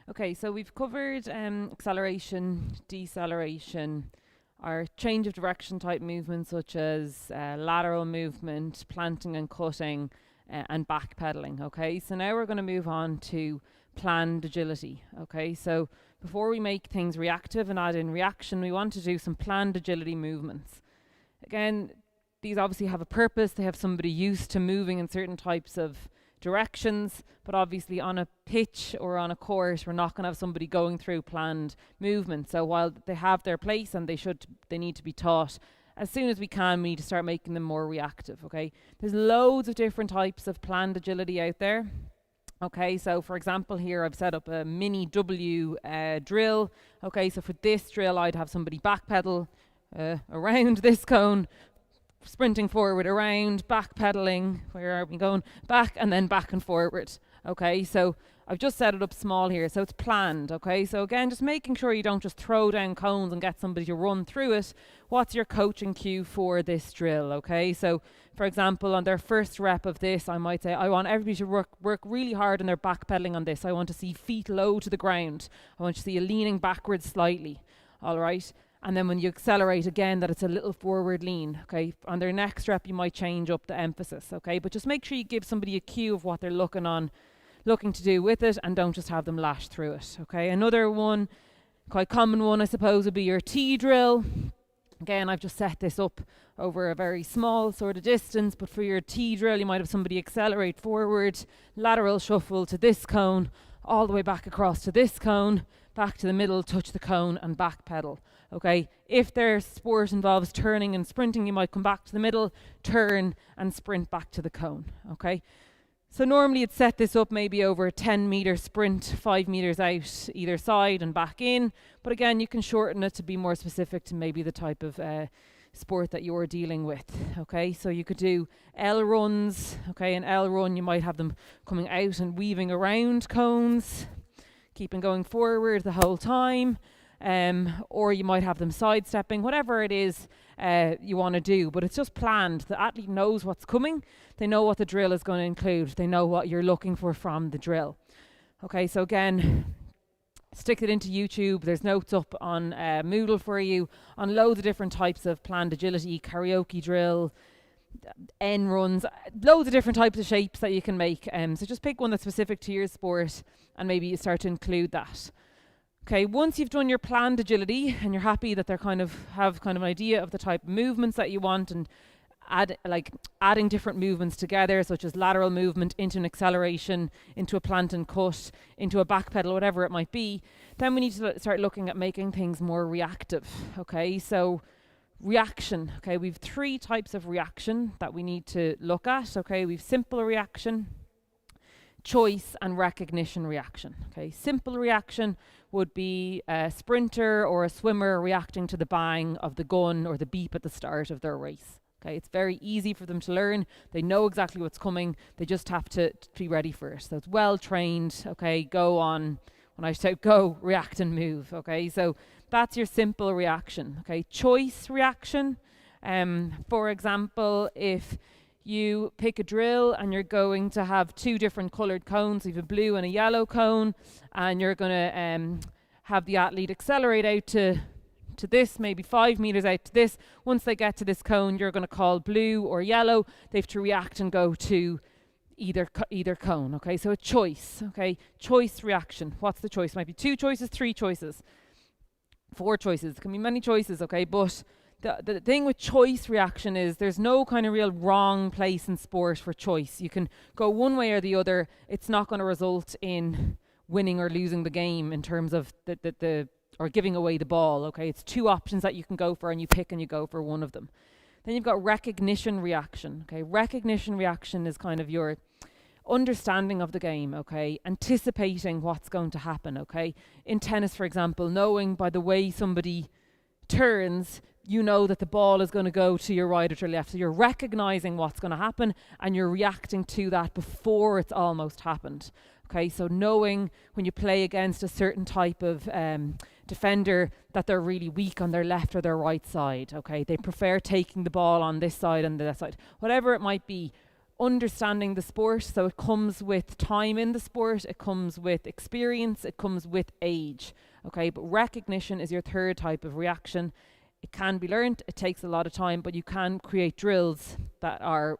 Okay, so we've covered acceleration, deceleration, our change of direction type movements such as lateral movement, planting and cutting, and backpedaling. Okay, so now we're going to move on to planned agility. Okay, so before we make things reactive and add in reaction, we want to do some planned agility movements. Again, these obviously have a purpose. They have somebody used to moving in certain types of directions, but obviously on a pitch or on a course, we're not going to have somebody going through planned movement. So while they have their place and they need to be taught, as soon as we can, we need to start making them more reactive. Okay, there's loads of different types of planned agility out there. Okay, so for example here I've set up a mini W drill. Okay, so for this drill I'd have somebody backpedal around this cone, sprinting forward, around, backpedaling, where are we going? Back and then back and forward. Okay, so I've just set it up small here, so it's planned. Okay, so again, just making sure you don't just throw down cones and get somebody to run through it. What's your coaching cue for this drill? Okay, so for example, on their first rep of this, I might say, I want everybody to work really hard on their backpedaling on this. I want to see feet low to the ground. I want to see you leaning backwards slightly. All right. And then when you accelerate again, that it's a little forward lean. Okay, on their next rep, you might change up the emphasis. Okay, but just make sure you give somebody a cue of what they're looking to do with it, and don't just have them lash through it. Okay, another one, quite common one, I suppose, would be your T drill. Again, I've just set this up over a very small sort of distance, but for your T drill, you might have somebody accelerate forward, lateral shuffle to this cone, all the way back across to this cone, back to the middle, touch the cone, and back pedal. Okay, if their sport involves turning and sprinting, you might come back to the middle, turn, and sprint back to the cone. Okay, so normally you'd set this up maybe over a 10-meter sprint, 5 meters out either side and back in. But again, you can shorten it to be more specific to maybe the type of sport that you're dealing with. Okay, so you could do L runs. Okay, an L run, you might have them coming out and weaving around cones, keeping going forward the whole time. Or you might have them sidestepping, whatever it is you want to do, but it's just planned. The athlete knows what's coming, they know what the drill is going to include, they know what you're looking for from the drill. Okay, so again, stick it into YouTube. There's notes up on Moodle for you on loads of different types of planned agility, karaoke drill, N runs, loads of different types of shapes that you can make. So just pick one that's specific to your sport and maybe you start to include that. Okay, once you've done your planned agility and you're happy that they're have an idea of the type of movements that you want, and adding different movements together, such as lateral movement into an acceleration, into a plant and cut, into a back pedal, whatever it might be, then we need to start looking at making things more reactive. Okay, so reaction. Okay, we've 3 types of reaction that we need to look at. Okay, we've simple reaction, choice, and recognition reaction. Okay, simple reaction would be a sprinter or a swimmer reacting to the bang of the gun or the beep at the start of their race. Okay, it's very easy for them to learn. They know exactly what's coming. They just have to be ready for it. So it's well trained. Okay, go on. When I say go, react and move. Okay, so that's your simple reaction. Okay, choice reaction. For example, if you pick a drill and you're going to have 2 different coloured cones, so you have a blue and a yellow cone, and you're going to have the athlete accelerate out to this, maybe 5 meters out to this. Once they get to this cone, you're going to call blue or yellow. They have to react and go to either cone. Okay, so a choice. Okay, choice reaction. What's the choice? Might be 2 choices, 3 choices, 4 choices. There can be many choices. Okay, but the thing with choice reaction is there's no kind of real wrong place in sport for choice. You can go one way or the other. It's not going to result in winning or losing the game in terms of the or giving away the ball. Okay, it's 2 options that you can go for, and you pick and you go for one of them. Then you've got recognition reaction. Okay, recognition reaction is kind of your understanding of the game. Okay, anticipating what's going to happen. Okay, in tennis, for example, knowing by the way somebody turns, you know that the ball is going to go to your right or to your left. So you're recognizing what's going to happen and you're reacting to that before it's almost happened. Okay, so knowing when you play against a certain type of defender that they're really weak on their left or their right side. Okay, they prefer taking the ball on this side and that side. Whatever it might be, understanding the sport. So it comes with time in the sport, it comes with experience, it comes with age. Okay, but recognition is your third type of reaction. It can be learnt, it takes a lot of time, but you can create drills that are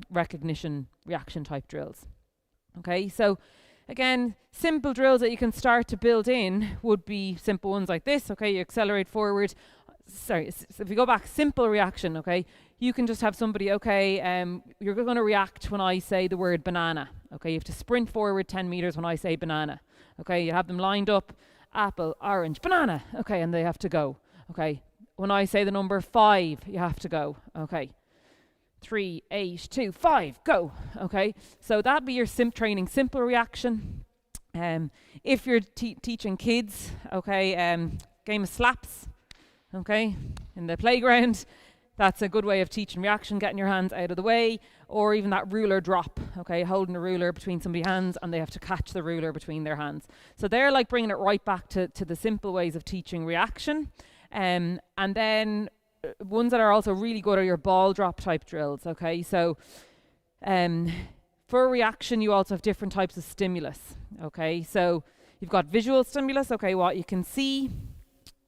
recognition reaction type drills. Okay, so again, simple drills that you can start to build in would be simple ones like this. Okay, you accelerate forward. So if you go back, simple reaction, okay, you can just have somebody, okay, you're going to react when I say the word banana. Okay, you have to sprint forward 10 meters when I say banana. Okay, you have them lined up, apple, orange, banana. Okay, and they have to go. Okay, when I say the number 5, you have to go. Okay, 3, 8, 2, 5, go. Okay, so that'd be your training, simple reaction. If you're teaching kids, okay, game of slaps, okay, in the playground, that's a good way of teaching reaction, getting your hands out of the way, or even that ruler drop, okay, holding a ruler between somebody's hands and they have to catch the ruler between their hands. So they're like bringing it right back to the simple ways of teaching reaction. And then ones that are also really good are your ball drop type drills, okay? So for reaction, you also have different types of stimulus, okay? So you've got visual stimulus, okay, what you can see.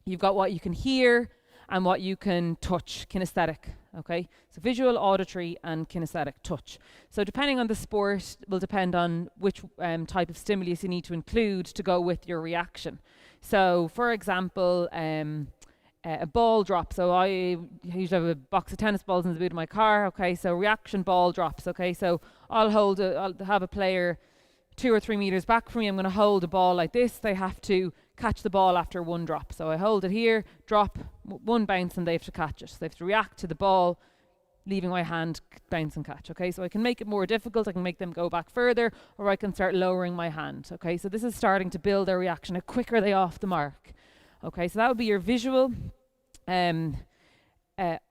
You've got what you can hear and what you can touch, kinesthetic, okay? So visual, auditory, and kinesthetic, touch. So depending on the sport, will depend on which type of stimulus you need to include to go with your reaction. So for example, a ball drop. So I usually have a box of tennis balls in the boot of my car, okay? So reaction ball drops, okay? So I'll have a player 2 or 3 meters back from me. I'm going to hold a ball like this. They have to catch the ball after one drop. So I hold it here, drop, one bounce, and they have to catch it. So they have to react to the ball, leaving my hand, bounce and catch. Okay, so I can make it more difficult. I can make them go back further, or I can start lowering my hand. Okay, so this is starting to build their reaction. How quicker are they off the mark? Okay, so that would be your visual.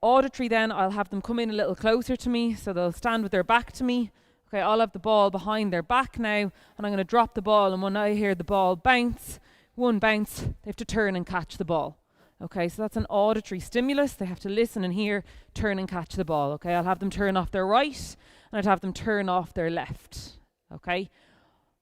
Auditory then, I'll have them come in a little closer to me. So they'll stand with their back to me. Okay, I'll have the ball behind their back now, and I'm going to drop the ball, and when I hear the ball bounce, one bounce, they have to turn and catch the ball. Okay, so that's an auditory stimulus. They have to listen and hear, turn and catch the ball. Okay, I'll have them turn off their right, and I'd have them turn off their left. Okay,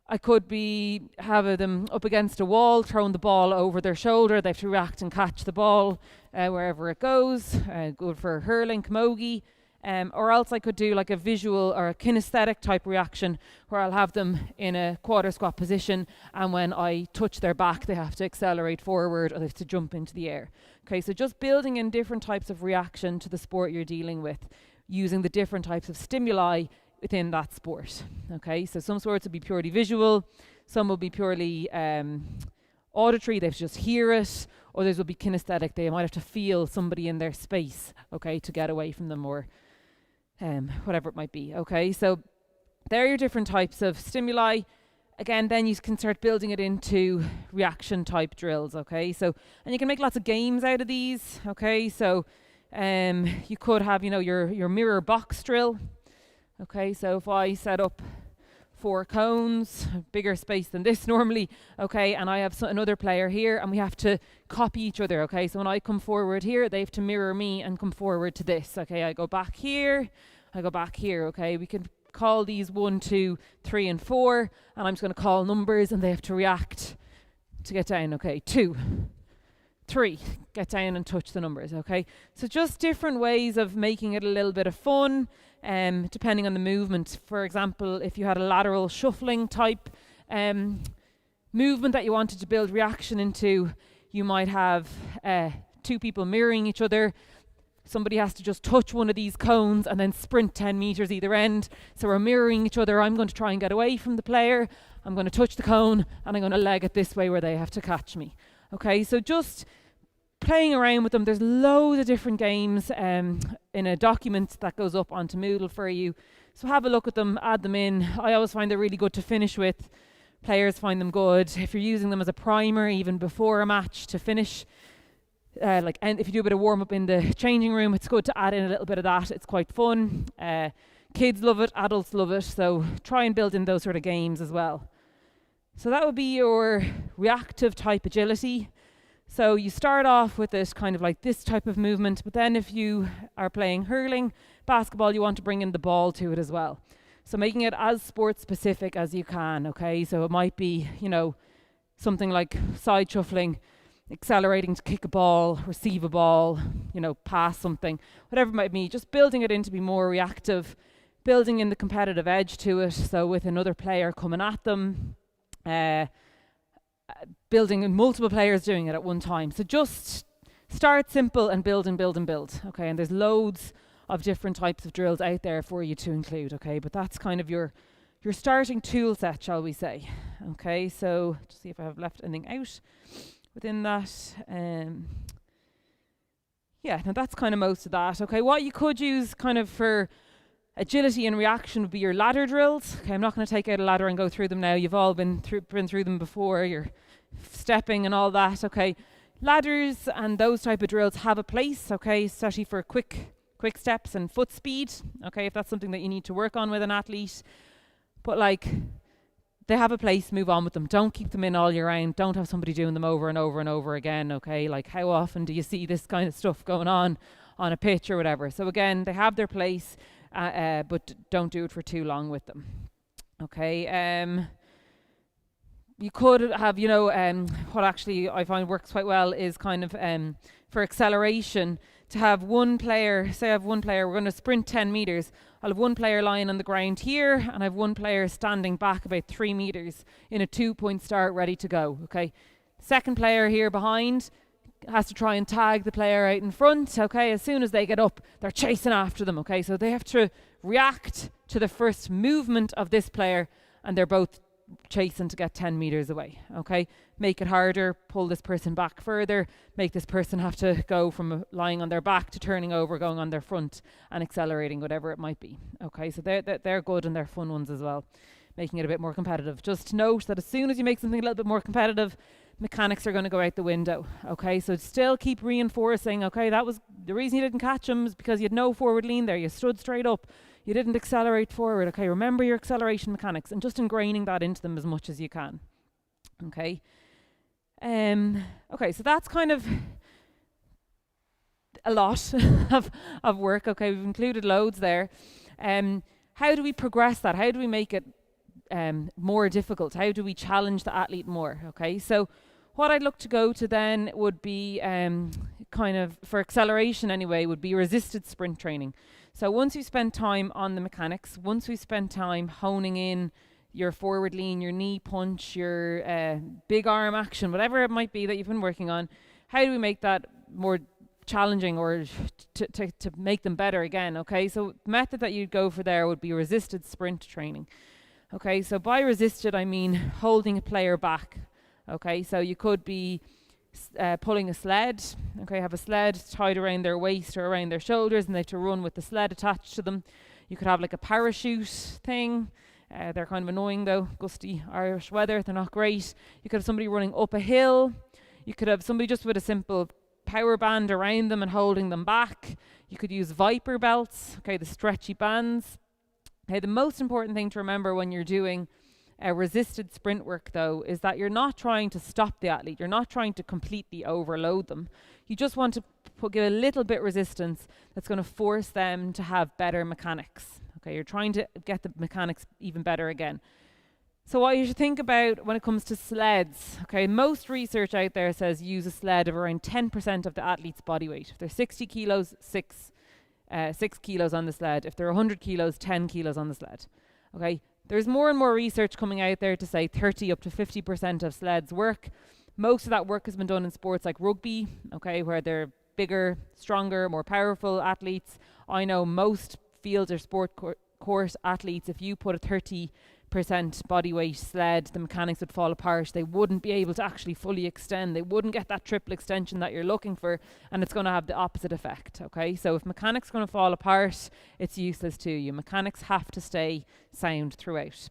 I could be having them up against a wall, throwing the ball over their shoulder. They have to react and catch the ball wherever it goes. Good for hurling, camogie. Or else I could do like a visual or a kinesthetic type reaction where I'll have them in a quarter squat position, and when I touch their back they have to accelerate forward or they have to jump into the air. Okay, so just building in different types of reaction to the sport you're dealing with, using the different types of stimuli within that sport. Okay, so some sports will be purely visual, some will be purely auditory, they have to just hear it, others will be kinesthetic, they might have to feel somebody in their space, okay, to get away from them, or whatever it might be. Okay, so there are your different types of stimuli. Again, then you can start building it into reaction type drills. Okay, so, and you can make lots of games out of these. Okay, so you could have, you know, your mirror box drill. Okay, so if I set up 4 cones, bigger space than this normally, okay, and I have another player here, and we have to copy each other. Okay, so when I come forward here, they have to mirror me and come forward to this. Okay, I go back here, I go back here. Okay, we can call these 1, 2, 3, and 4, and I'm just going to call numbers, and they have to react to get down. Okay, 2, 3, get down and touch the numbers. Okay, so just different ways of making it a little bit of fun, depending on the movement. For example, if you had a lateral shuffling type movement that you wanted to build reaction into, you might have 2 people mirroring each other. Somebody has to just touch one of these cones and then sprint 10 meters either end. So we're mirroring each other. I'm going to try and get away from the player. I'm going to touch the cone, and I'm going to leg it this way where they have to catch me. Okay, so just playing around with them. There's loads of different games in a document that goes up onto Moodle for you. So have a look at them, add them in. I always find they're really good to finish with. Players find them good. If you're using them as a primer, even before a match to finish, and if you do a bit of warm-up in the changing room, it's good to add in a little bit of that. It's quite fun. Kids love it, adults love it, so try and build in those sort of games as well. So that would be your reactive type agility. So you start off with it kind of like this type of movement, but then if you are playing hurling basketball, you want to bring in the ball to it as well. So making it as sport specific as you can, okay? So it might be, something like side shuffling, accelerating to kick a ball, receive a ball, pass something, whatever it might be, just building it in to be more reactive, building in the competitive edge to it, so with another player coming at them, building in multiple players doing it at one time. So just start simple and build and build and build, okay? And there's loads of different types of drills out there for you to include, okay? But that's kind of your starting tool set, shall we say. Okay, so just see if I have left anything out within that. Yeah, now that's kind of most of that. Okay, what you could use kind of for agility and reaction would be your ladder drills. Okay, I'm not going to take out a ladder and go through them now. You've all been through them before. You're stepping and all that. Okay, ladders and those type of drills have a place. Okay, especially for quick steps and foot speed. Okay, if that's something that you need to work on with an athlete. But they have a place, move on with them. Don't keep them in all year round. Don't have somebody doing them over and over and over again, okay? Like, how often do you see this kind of stuff going on a pitch or whatever? So again, they have their place, but don't do it for too long with them. Okay, you could have, what actually I find works quite well is kind of for acceleration, to have one player, say I have one player, we're going to sprint 10 meters. I'll have one player lying on the ground here, and I have one player standing back about 3 meters in a 2-point start ready to go, okay? Second player here behind has to try and tag the player out in front, okay? As soon as they get up, they're chasing after them, okay? So they have to react to the first movement of this player, and they're both chasing to get 10 meters away, okay? Make it harder, pull this person back further, make this person have to go from lying on their back to turning over, going on their front and accelerating, whatever it might be, okay? So they're good and they're fun ones as well, making it a bit more competitive. Just note that as soon as you make something a little bit more competitive, mechanics are going to go out the window, okay? So still keep reinforcing, okay? That was the reason you didn't catch them, is because you had no forward lean there. You stood straight up. You didn't accelerate forward, okay? Remember your acceleration mechanics and just ingraining that into them as much as you can, okay? Okay, so that's kind of a lot of work, okay? We've included loads there. How do we progress that? How do we make it more difficult? How do we challenge the athlete more, okay? So what I'd look to go to then would be kind of, for acceleration anyway, would be resisted sprint training. So once you spend time on the mechanics, once we spend time honing in your forward lean, your knee punch, your big arm action, whatever it might be that you've been working on, how do we make that more challenging or to make them better again, okay? So the method that you'd go for there would be resisted sprint training. Okay, so by resisted, I mean holding a player back. Okay, so you could be pulling a sled, okay, have a sled tied around their waist or around their shoulders and they have to run with the sled attached to them. You could have like a parachute thing. They're kind of annoying though, gusty Irish weather, they're not great. You could have somebody running up a hill. You could have somebody just with a simple power band around them and holding them back. You could use Viper belts, okay, the stretchy bands. Okay, the most important thing to remember when you're doing resisted sprint work though is that you're not trying to stop the athlete, you're not trying to completely overload them. You just want to give a little bit resistance that's going to force them to have better mechanics. Okay, you're trying to get the mechanics even better again. So what you should think about when it comes to sleds, okay, most research out there says use a sled of around 10% of the athlete's body weight. If they're 60 kilos, 6 kilos on the sled. If they're 100 kilos, 10 kilos on the sled. Okay, there's more and more research coming out there to say 30 up to 50% of sleds work. Most of that work has been done in sports like rugby, okay, where they're bigger, stronger, more powerful athletes. I know most field or sport course athletes, if you put a 30% body weight sled, the mechanics would fall apart. They wouldn't be able to actually fully extend. They wouldn't get that triple extension that you're looking for, and it's going to have the opposite effect, okay? So if mechanics are going to fall apart, it's useless to you. Mechanics have to stay sound throughout,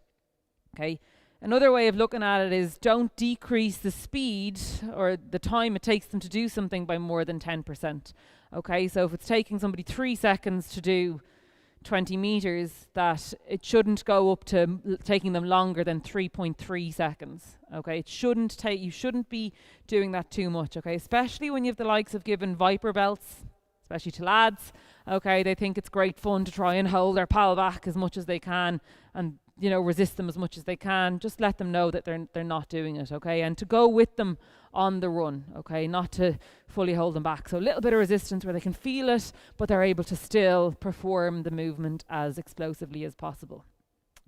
okay? Another way of looking at it is don't decrease the speed or the time it takes them to do something by more than 10%, okay? So if it's taking somebody 3 seconds to do 20 meters, that it shouldn't go up to taking them longer than 3.3 seconds. Okay, you shouldn't be doing that too much. Okay, especially when you have the likes of giving Viper belts, especially to lads. Okay, they think it's great fun to try and hold their pal back as much as they can, and resist them as much as they can. Just let them know that they're not doing it. Okay, and to go with them on the run. Okay, not to fully hold them back. So a little bit of resistance where they can feel it, but they're able to still perform the movement as explosively as possible.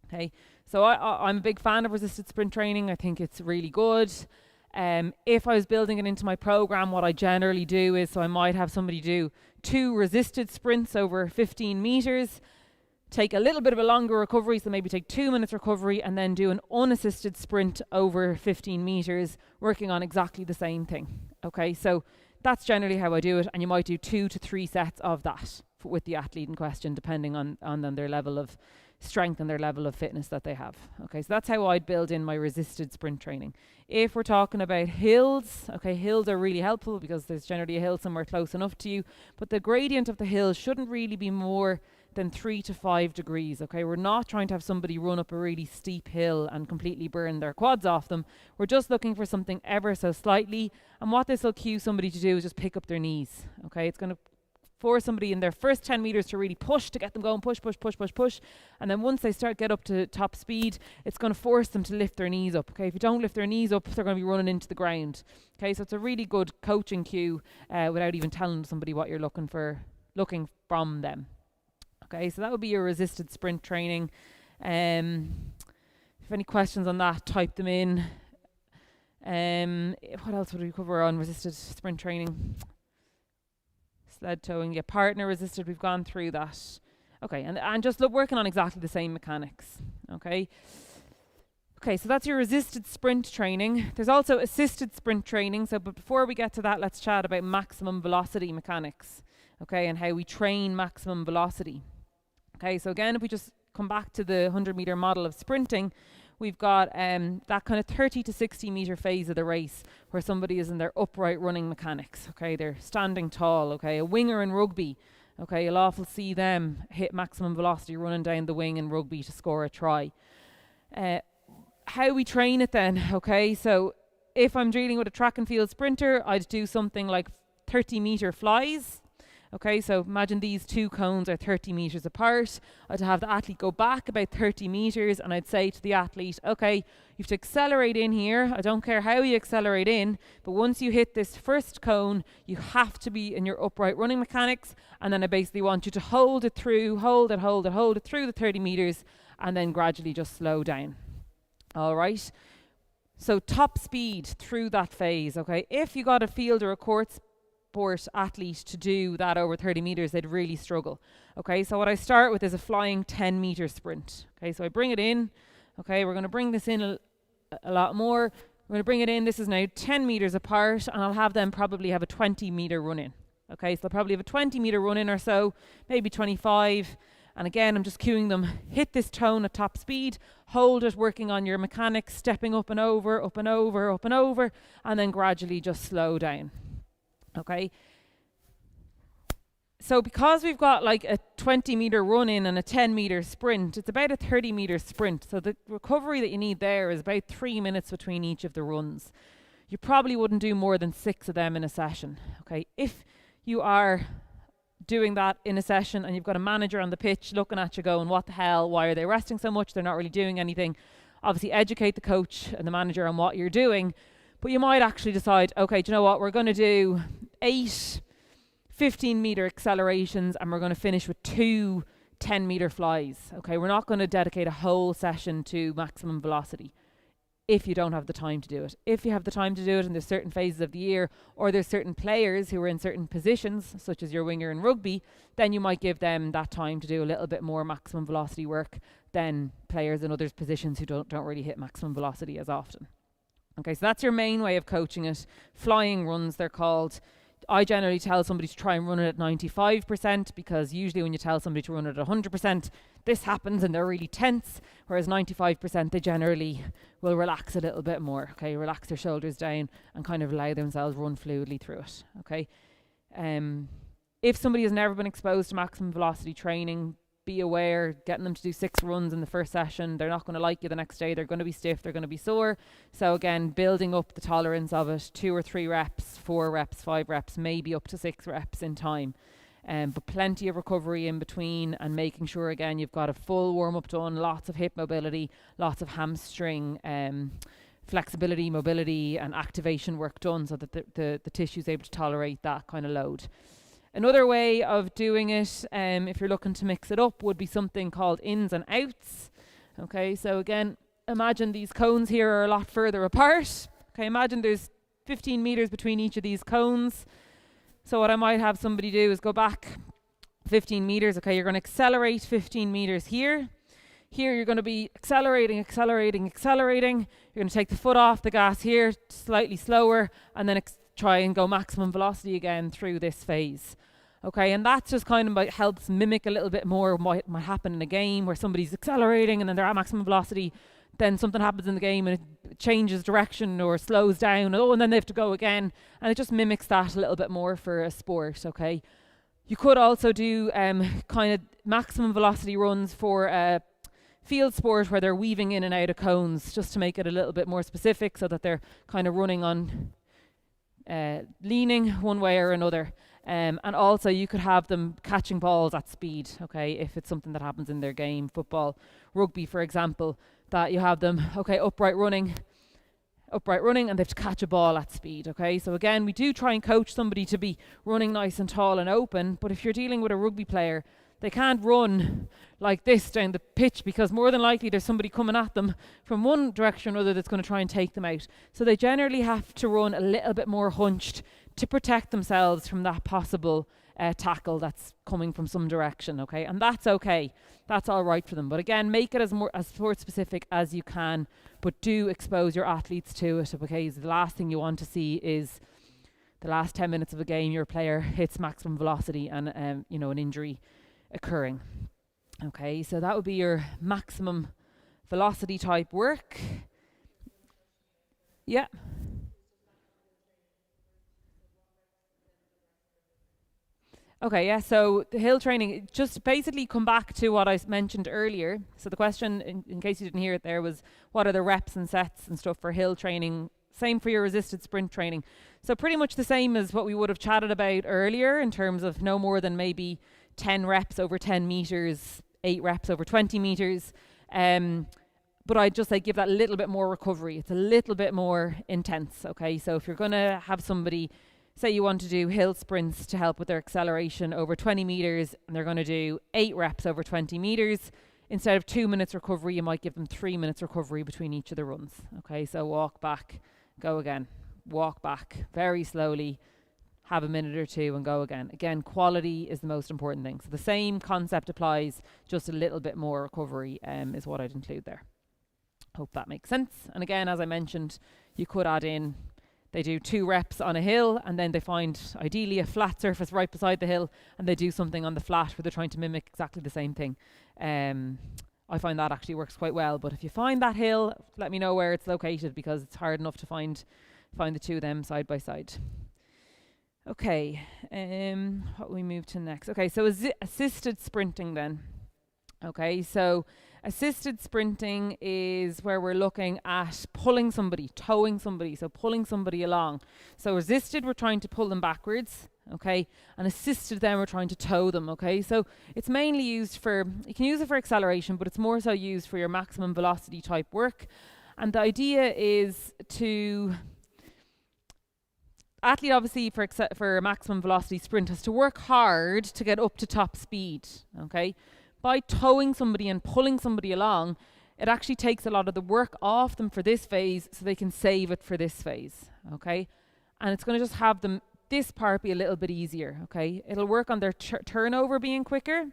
Okay, so I'm a big fan of resisted sprint training. I think it's really good. If I was building it into my program, what I generally do is, so I might have somebody do 2 resisted sprints over 15 meters, take a little bit of a longer recovery, so maybe take 2 minutes recovery, and then do an unassisted sprint over 15 meters, working on exactly the same thing. Okay, so that's generally how I do it, and you might do 2 to 3 sets of that with the athlete in question, depending on their level of strength and their level of fitness that they have. Okay, so that's how I'd build in my resisted sprint training. If we're talking about hills, okay, hills are really helpful because there's generally a hill somewhere close enough to you, but the gradient of the hill shouldn't really be more than 3 to 5 degrees. Okay, we're not trying to have somebody run up a really steep hill and completely burn their quads off them. We're just looking for something ever so slightly, and what this will cue somebody to do is just pick up their knees. Okay, it's going to force somebody in their first 10 meters to really push, to get them going, push, and then once they get up to top speed, it's going to force them to lift their knees up. Okay, if you don't lift their knees up, they're going to be running into the ground. Okay, so it's a really good coaching cue without even telling somebody what you're looking from them. Okay, so that would be your resisted sprint training. If any questions on that, type them in. What else would we cover on resisted sprint training? Sled towing, partner resisted, we've gone through that. Okay, and just working on exactly the same mechanics. Okay, so that's your resisted sprint training. There's also assisted sprint training. But before we get to that, let's chat about maximum velocity mechanics. Okay, and how we train maximum velocity. Okay, so again, if we just come back to the 100-meter model of sprinting, we've got that kind of 30 to 60 meter phase of the race where somebody is in their upright running mechanics. Okay, they're standing tall. Okay, a winger in rugby. Okay, you'll often see them hit maximum velocity running down the wing in rugby to score a try. How we train it then? Okay, so if I'm dealing with a track and field sprinter, I'd do something like 30 meter flies. Okay, so imagine these 2 cones are 30 meters apart. I'd have the athlete go back about 30 meters, and I'd say to the athlete, okay, you have to accelerate in here. I don't care how you accelerate in, but once you hit this first cone, you have to be in your upright running mechanics, and then I basically want you to hold it through, hold it through the 30 meters, and then gradually just slow down. All right, so top speed through that phase. Okay, if you got a field or a court sport athlete to do that over 30 meters, they'd really struggle. Okay, so what I start with is a flying 10-meter sprint. Okay, so I bring it in. Okay, we're going to bring this in a lot more. We're going to bring it in. This is now 10 meters apart, and I'll have them probably have a 20-meter run in. Okay, so they'll probably have a 20-meter run in or so, maybe 25. And again, I'm just cueing them, hit this tone at top speed, hold it, working on your mechanics, stepping up and over, and then gradually just slow down. Okay, so because we've got like a 20-meter run in and a 10-meter sprint, it's about a 30-meter sprint. So the recovery that you need there is about 3 minutes between each of the runs. You probably wouldn't do more than 6 of them in a session. Okay, if you are doing that in a session and you've got a manager on the pitch looking at you going, what the hell, why are they resting so much? They're not really doing anything. Obviously educate the coach and the manager on what you're doing. But you might actually decide, okay, do you know what? We're going to do 8 15-meter accelerations, and we're going to finish with 2 10-meter flies. Okay, we're not going to dedicate a whole session to maximum velocity if you don't have the time to do it. If you have the time to do it and there's certain phases of the year, or there's certain players who are in certain positions, such as your winger in rugby, then you might give them that time to do a little bit more maximum velocity work than players in other positions who don't really hit maximum velocity as often. Okay, so that's your main way of coaching it. Flying runs, they're called. I generally tell somebody to try and run it at 95%, because usually when you tell somebody to run it at 100%, this happens and they're really tense, whereas 95% they generally will relax a little bit more. Okay, relax their shoulders down and kind of allow themselves run fluidly through it. Okay, if somebody has never been exposed to maximum velocity training, be aware, getting them to do 6 runs in the first session. They're not going to like you the next day. They're going to be stiff. They're going to be sore. So again, building up the tolerance of it, 2 or 3 reps, 4 reps, 5 reps, maybe up to 6 reps in time. But plenty of recovery in between, and making sure again you've got a full warm-up done, lots of hip mobility, lots of hamstring flexibility, mobility and activation work done, so that the tissue is able to tolerate that kind of load. Another way of doing it, if you're looking to mix it up, would be something called ins and outs. Okay, so again, imagine these cones here are a lot further apart. Okay, imagine there's 15 meters between each of these cones. So what I might have somebody do is go back 15 meters. Okay, you're going to accelerate 15 meters here. Here you're going to be accelerating. You're going to take the foot off the gas here, slightly slower, and then try and go maximum velocity again through this phase. Okay, and that just kind of helps mimic a little bit more what might happen in a game where somebody's accelerating and then they're at maximum velocity. Then something happens in the game and it changes direction or slows down. And then they have to go again. And it just mimics that a little bit more for a sport, okay? You could also do kind of maximum velocity runs for a field sport where they're weaving in and out of cones, just to make it a little bit more specific, so that they're kind of running on leaning one way or another. And also you could have them catching balls at speed, okay, if it's something that happens in their game. Football, rugby, for example, that you have them, okay, upright running, and they have to catch a ball at speed, okay? So again, we do try and coach somebody to be running nice and tall and open, but if you're dealing with a rugby player, they can't run like this down the pitch, because more than likely there's somebody coming at them from one direction or other that's going to try and take them out. So they generally have to run a little bit more hunched to protect themselves from that possible tackle that's coming from some direction, okay? And that's okay. That's all right for them. But again, make it as sport specific as you can, but do expose your athletes to it, because the last thing you want to see is the last 10 minutes of a game your player hits maximum velocity and an injury occurring. Okay, so that would be your maximum velocity type work. Yeah. Okay, yeah, so the hill training, just basically come back to what I mentioned earlier. So the question, in case you didn't hear it there, was what are the reps and sets and stuff for hill training? Same for your resisted sprint training. So pretty much the same as what we would have chatted about earlier, in terms of no more than maybe 10 reps over 10 meters, 8 reps over 20 meters. But I'd just say give that a little bit more recovery. It's a little bit more intense, okay? So if you're going to have somebody, say you want to do hill sprints to help with their acceleration over 20 meters, and they're going to do 8 reps over 20 meters, instead of 2 minutes recovery, you might give them 3 minutes recovery between each of the runs. Okay, so walk back, go again, walk back very slowly, have a minute or two and go again. Again, quality is the most important thing. So the same concept applies, just a little bit more recovery is what I'd include there. Hope that makes sense. And again, as I mentioned, you could add in, they do 2 reps on a hill, and then they find ideally a flat surface right beside the hill, and they do something on the flat where they're trying to mimic exactly the same thing. I find that actually works quite well. But if you find that hill, let me know where it's located, because it's hard enough to find the two of them side by side. Okay, what we move to next? Okay, so assisted sprinting then. Okay, so assisted sprinting is where we're looking at pulling somebody, towing somebody, so pulling somebody along. So resisted, we're trying to pull them backwards, okay, and assisted, then we're trying to tow them, okay. So it's mainly used for, you can use it for acceleration, but it's more so used for your maximum velocity type work. And the idea is to, athlete obviously for a maximum velocity sprint has to work hard to get up to top speed, okay. By towing somebody and pulling somebody along, it actually takes a lot of the work off them for this phase, so they can save it for this phase, okay? And it's going to just have them, this part be a little bit easier, okay? It'll work on their turnover being quicker,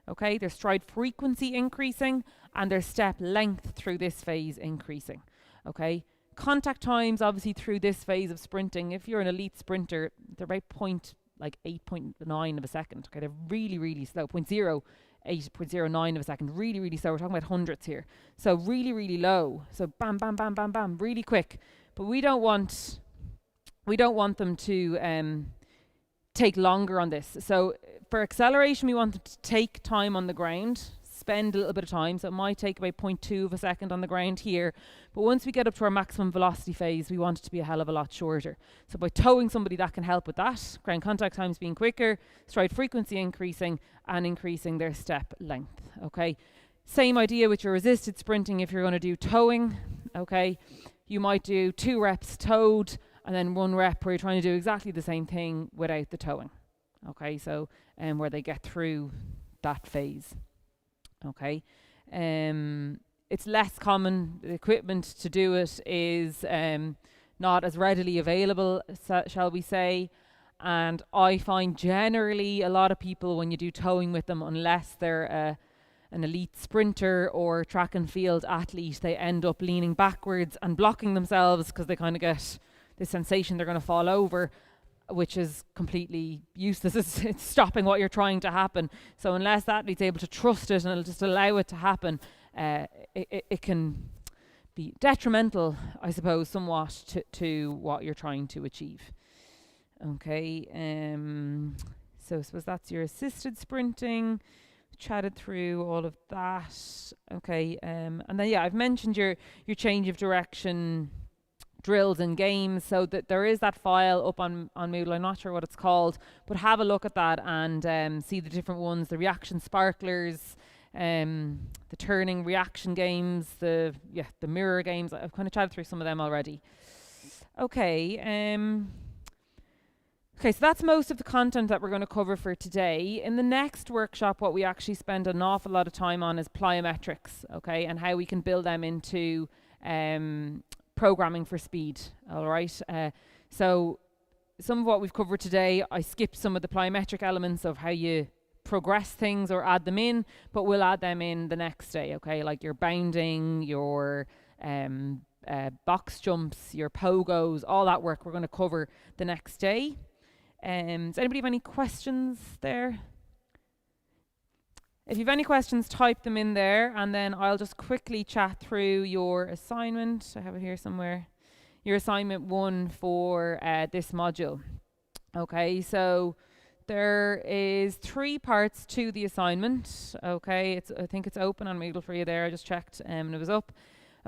okay? Their stride frequency increasing, and their step length through this phase increasing, okay? Contact times, obviously, through this phase of sprinting, if you're an elite sprinter, they're about 8.9 of a second, okay? They're really, really slow, 8.09 of a second, really, really slow. We're talking about hundredths here. So really, really low. So bam, bam, bam, bam, bam, really quick. But we don't want them to take longer on this. So for acceleration, we want to take time on the ground, spend a little bit of time. So it might take about 0.2 of a second on the ground here. But once we get up to our maximum velocity phase, we want it to be a hell of a lot shorter. So by towing somebody, that can help with that. Ground contact times being quicker, stride frequency increasing, and increasing their step length. Okay. Same idea with your resisted sprinting if you're going to do towing. Okay. You might do 2 reps towed and then 1 rep where you're trying to do exactly the same thing without the towing. Okay. So where they get through that phase. Okay. It's less common. The equipment to do it is not as readily available, shall we say. And I find generally a lot of people, when you do towing with them, unless they're an elite sprinter or track and field athlete, they end up leaning backwards and blocking themselves because they kind of get the sensation they're going to fall over, which is completely useless. It's stopping what you're trying to happen. So unless the athlete's able to trust it and just allow it to happen, it can be detrimental, I suppose, somewhat to what you're trying to achieve. Okay, so I suppose that's your assisted sprinting. Chatted through all of that. Okay, and then I've mentioned your change of direction drills and games, so that there is that file up on Moodle. I'm not sure what it's called, but have a look at that and see the different ones, the reaction sparklers, the turning reaction games, the mirror games. I've kind of chatted through some of them already. Okay, so that's most of the content that we're going to cover for today. In the next workshop, what we actually spend an awful lot of time on is plyometrics, okay, and how we can build them into programming for speed, all right? So some of what we've covered today, I skipped some of the plyometric elements of how you progress things or add them in, but we'll add them in the next day, okay? Like your bounding, your box jumps, your pogos, all that work we're going to cover the next day. Does anybody have any questions there? If you have any questions, type them in there, and then I'll just quickly chat through your assignment. I have it here somewhere. Your assignment 1 for this module. Okay, so there is 3 parts to the assignment. Okay, I think it's open on Moodle for you there. I just checked and it was up.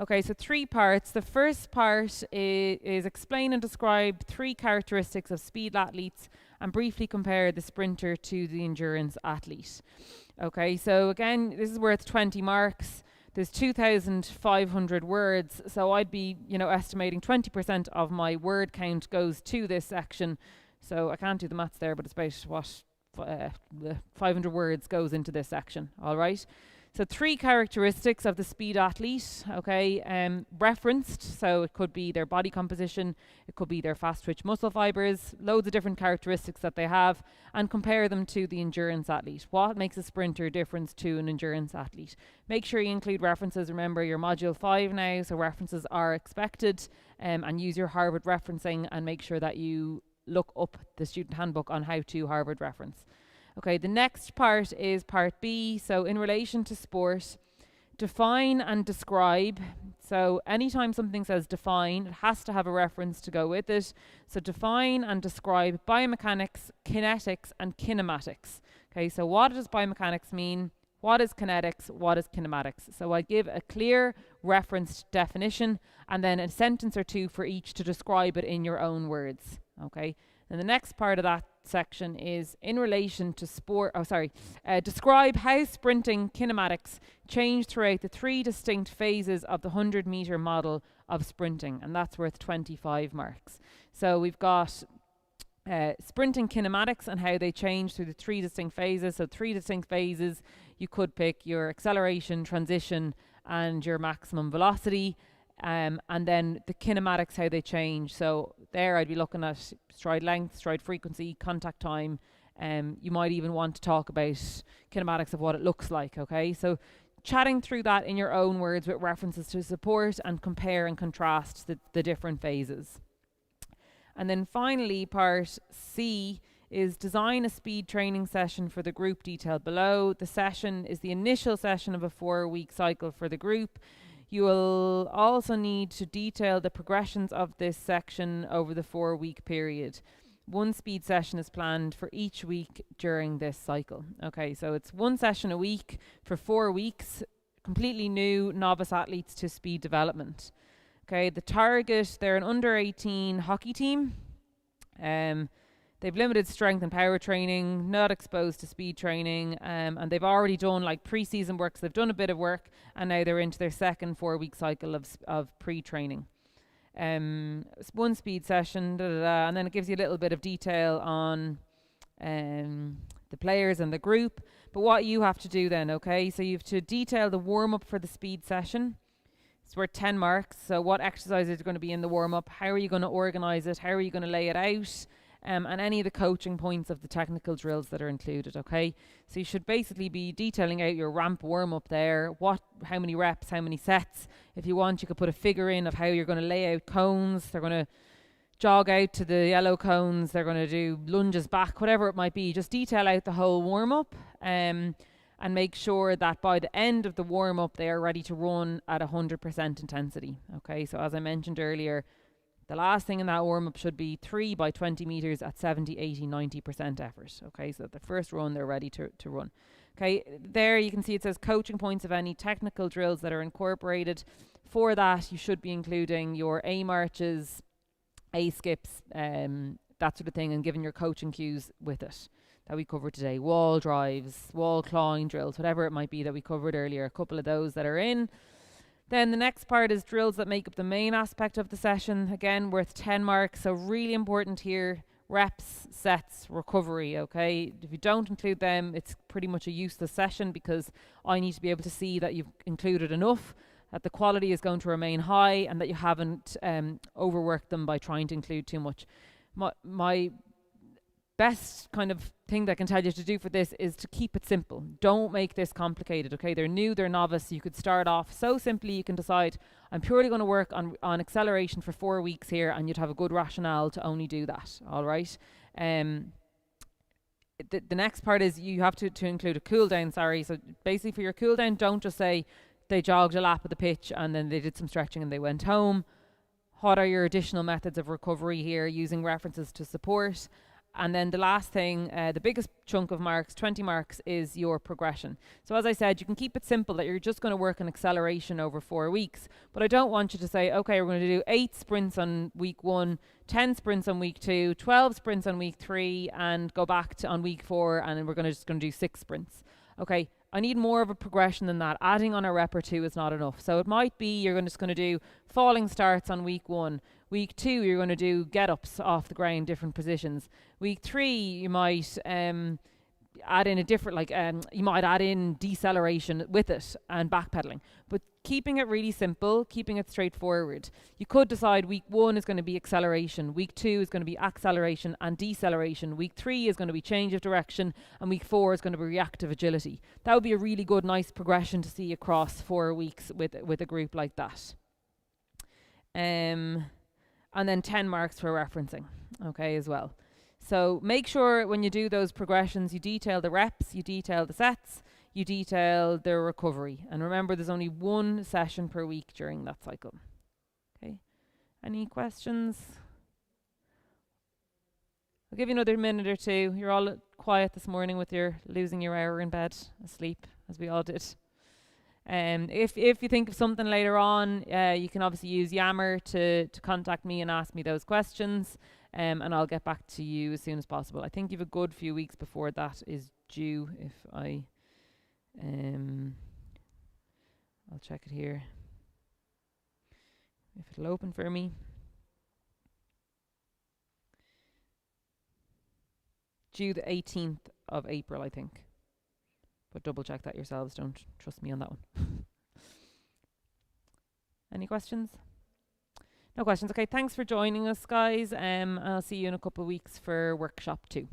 Okay, so 3 parts. The first part is explain and describe 3 characteristics of speed athletes and briefly compare the sprinter to the endurance athlete. Okay, so again, this is worth 20 marks. There's 2,500 words, so I'd be, estimating 20% of my word count goes to this section. So I can't do the maths there, but it's about 500 words goes into this section. All right. So 3 characteristics of the speed athlete, okay, referenced. So it could be their body composition, it could be their fast twitch muscle fibers, loads of different characteristics that they have, and compare them to the endurance athlete. What makes a sprinter different to an endurance athlete? Make sure you include references. Remember, you're module 5 now, so references are expected, and use your Harvard referencing, and make sure that you look up the student handbook on how to Harvard reference. Okay, the next part is part B. So in relation to sport, define and describe. So anytime something says define, it has to have a reference to go with it. So define and describe biomechanics, kinetics, and kinematics. Okay, so what does biomechanics mean? What is kinetics? What is kinematics? So I give a clear referenced definition and then a sentence or 2 for each to describe it in your own words. Okay, and the next part of that section is in relation to sport. Describe how sprinting kinematics change throughout the 3 distinct phases of the 100-meter model of sprinting, and that's worth 25 marks. So we've got sprinting kinematics and how they change through the 3 distinct phases. So 3 distinct phases, you could pick your acceleration, transition, and your maximum velocity. And then the kinematics, how they change. So there I'd be looking at stride length, stride frequency, contact time. You might even want to talk about kinematics of what it looks like, okay? So chatting through that in your own words with references to support and compare and contrast the different phases. And then finally, part C is design a speed training session for the group detailed below. The session is the initial session of a 4-week cycle for the group. You will also need to detail the progressions of this section over the 4-week period. one speed session is planned for each week during this cycle. Okay, so it's one session a week for 4 weeks, completely new novice athletes to speed development. Okay, the target, they're an under 18 hockey team. They've limited strength and power training, not exposed to speed training, and they've already done like pre-season work, so they've done a bit of work, and now they're into their second 4-week cycle of pre-training. One speed session, and then it gives you a little bit of detail on the players and the group. But what you have to do then, okay, so you have to detail the warm-up for the speed session. It's worth 10 marks. So what exercises are going to be in the warm-up? How are you going to organise it? How are you going to lay it out? And any of the coaching points of the technical drills that are included, okay? So you should basically be detailing out your ramp warm-up there, how many reps, how many sets. If you want, you could put a figure in of how you're going to lay out cones. They're going to jog out to the yellow cones. They're going to do lunges back, whatever it might be. Just detail out the whole warm-up and make sure that by the end of the warm-up, they are ready to run at 100% intensity, okay? So as I mentioned earlier, the last thing in that warm-up should be 3 by 20 meters at 70, 80, 90% effort. Okay, so the first run, they're ready to run. Okay, there you can see it says coaching points of any technical drills that are incorporated. For that, you should be including your A marches, A skips, that sort of thing, and giving your coaching cues with it that we covered today. Wall drives, wall clawing drills, whatever it might be that we covered earlier. A couple of those that are in. Then the next part is drills that make up the main aspect of the session. Again, worth 10 marks. So really important here, reps, sets, recovery, okay? If you don't include them, it's pretty much a useless session because I need to be able to see that you've included enough, that the quality is going to remain high, and that you haven't overworked them by trying to include too much. My best kind of thing that I can tell you to do for this is to keep it simple. Don't make this complicated, okay? They're new, they're novice. You could start off so simply. You can decide, I'm purely going to work on acceleration for 4 weeks here, and you'd have a good rationale to only do that, all right? The next part is you have to include a cool down, So basically for your cool down, don't just say they jogged a lap of the pitch and then they did some stretching and they went home. What are your additional methods of recovery here, using references to support? And then the last thing, the biggest chunk of marks, 20 marks, is your progression. So as I said, you can keep it simple that you're just going to work on acceleration over 4 weeks. But I don't want you to say, okay, we're going to do 8 sprints on week 1, 10 sprints on week 2, 12 sprints on week 3, and go back to on week 4, and then we're just going to do 6 sprints. Okay, I need more of a progression than that. Adding on a rep or 2 is not enough. So it might be you're just going to do falling starts on week 1. Week 2, you're going to do get-ups off the ground, different positions. Week 3, you might add in a different, you might add in deceleration with it and backpedaling. But keeping it really simple, keeping it straightforward. You could decide week 1 is going to be acceleration, week 2 is going to be acceleration and deceleration, week 3 is going to be change of direction, and week 4 is going to be reactive agility. That would be a really good, nice progression to see across 4 weeks with a group like that. And then 10 marks for referencing, okay, as well. So make sure when you do those progressions, you detail the reps, you detail the sets, you detail the recovery. And remember, there's only 1 session per week during that cycle. Okay, any questions? I'll give you another minute or 2. You're all quiet this morning with your losing your hour in bed, asleep, as we all did. If you think of something later on, you can obviously use Yammer to contact me and ask me those questions, and I'll get back to you as soon as possible. I think you have a good few weeks before that is due. If I'll check it here. If it'll open for me. Due the 18th of April, I think. But double check that yourselves. Don't trust me on that one. Any questions? No questions. Okay, thanks for joining us, guys. I'll see you in a couple of weeks for workshop 2.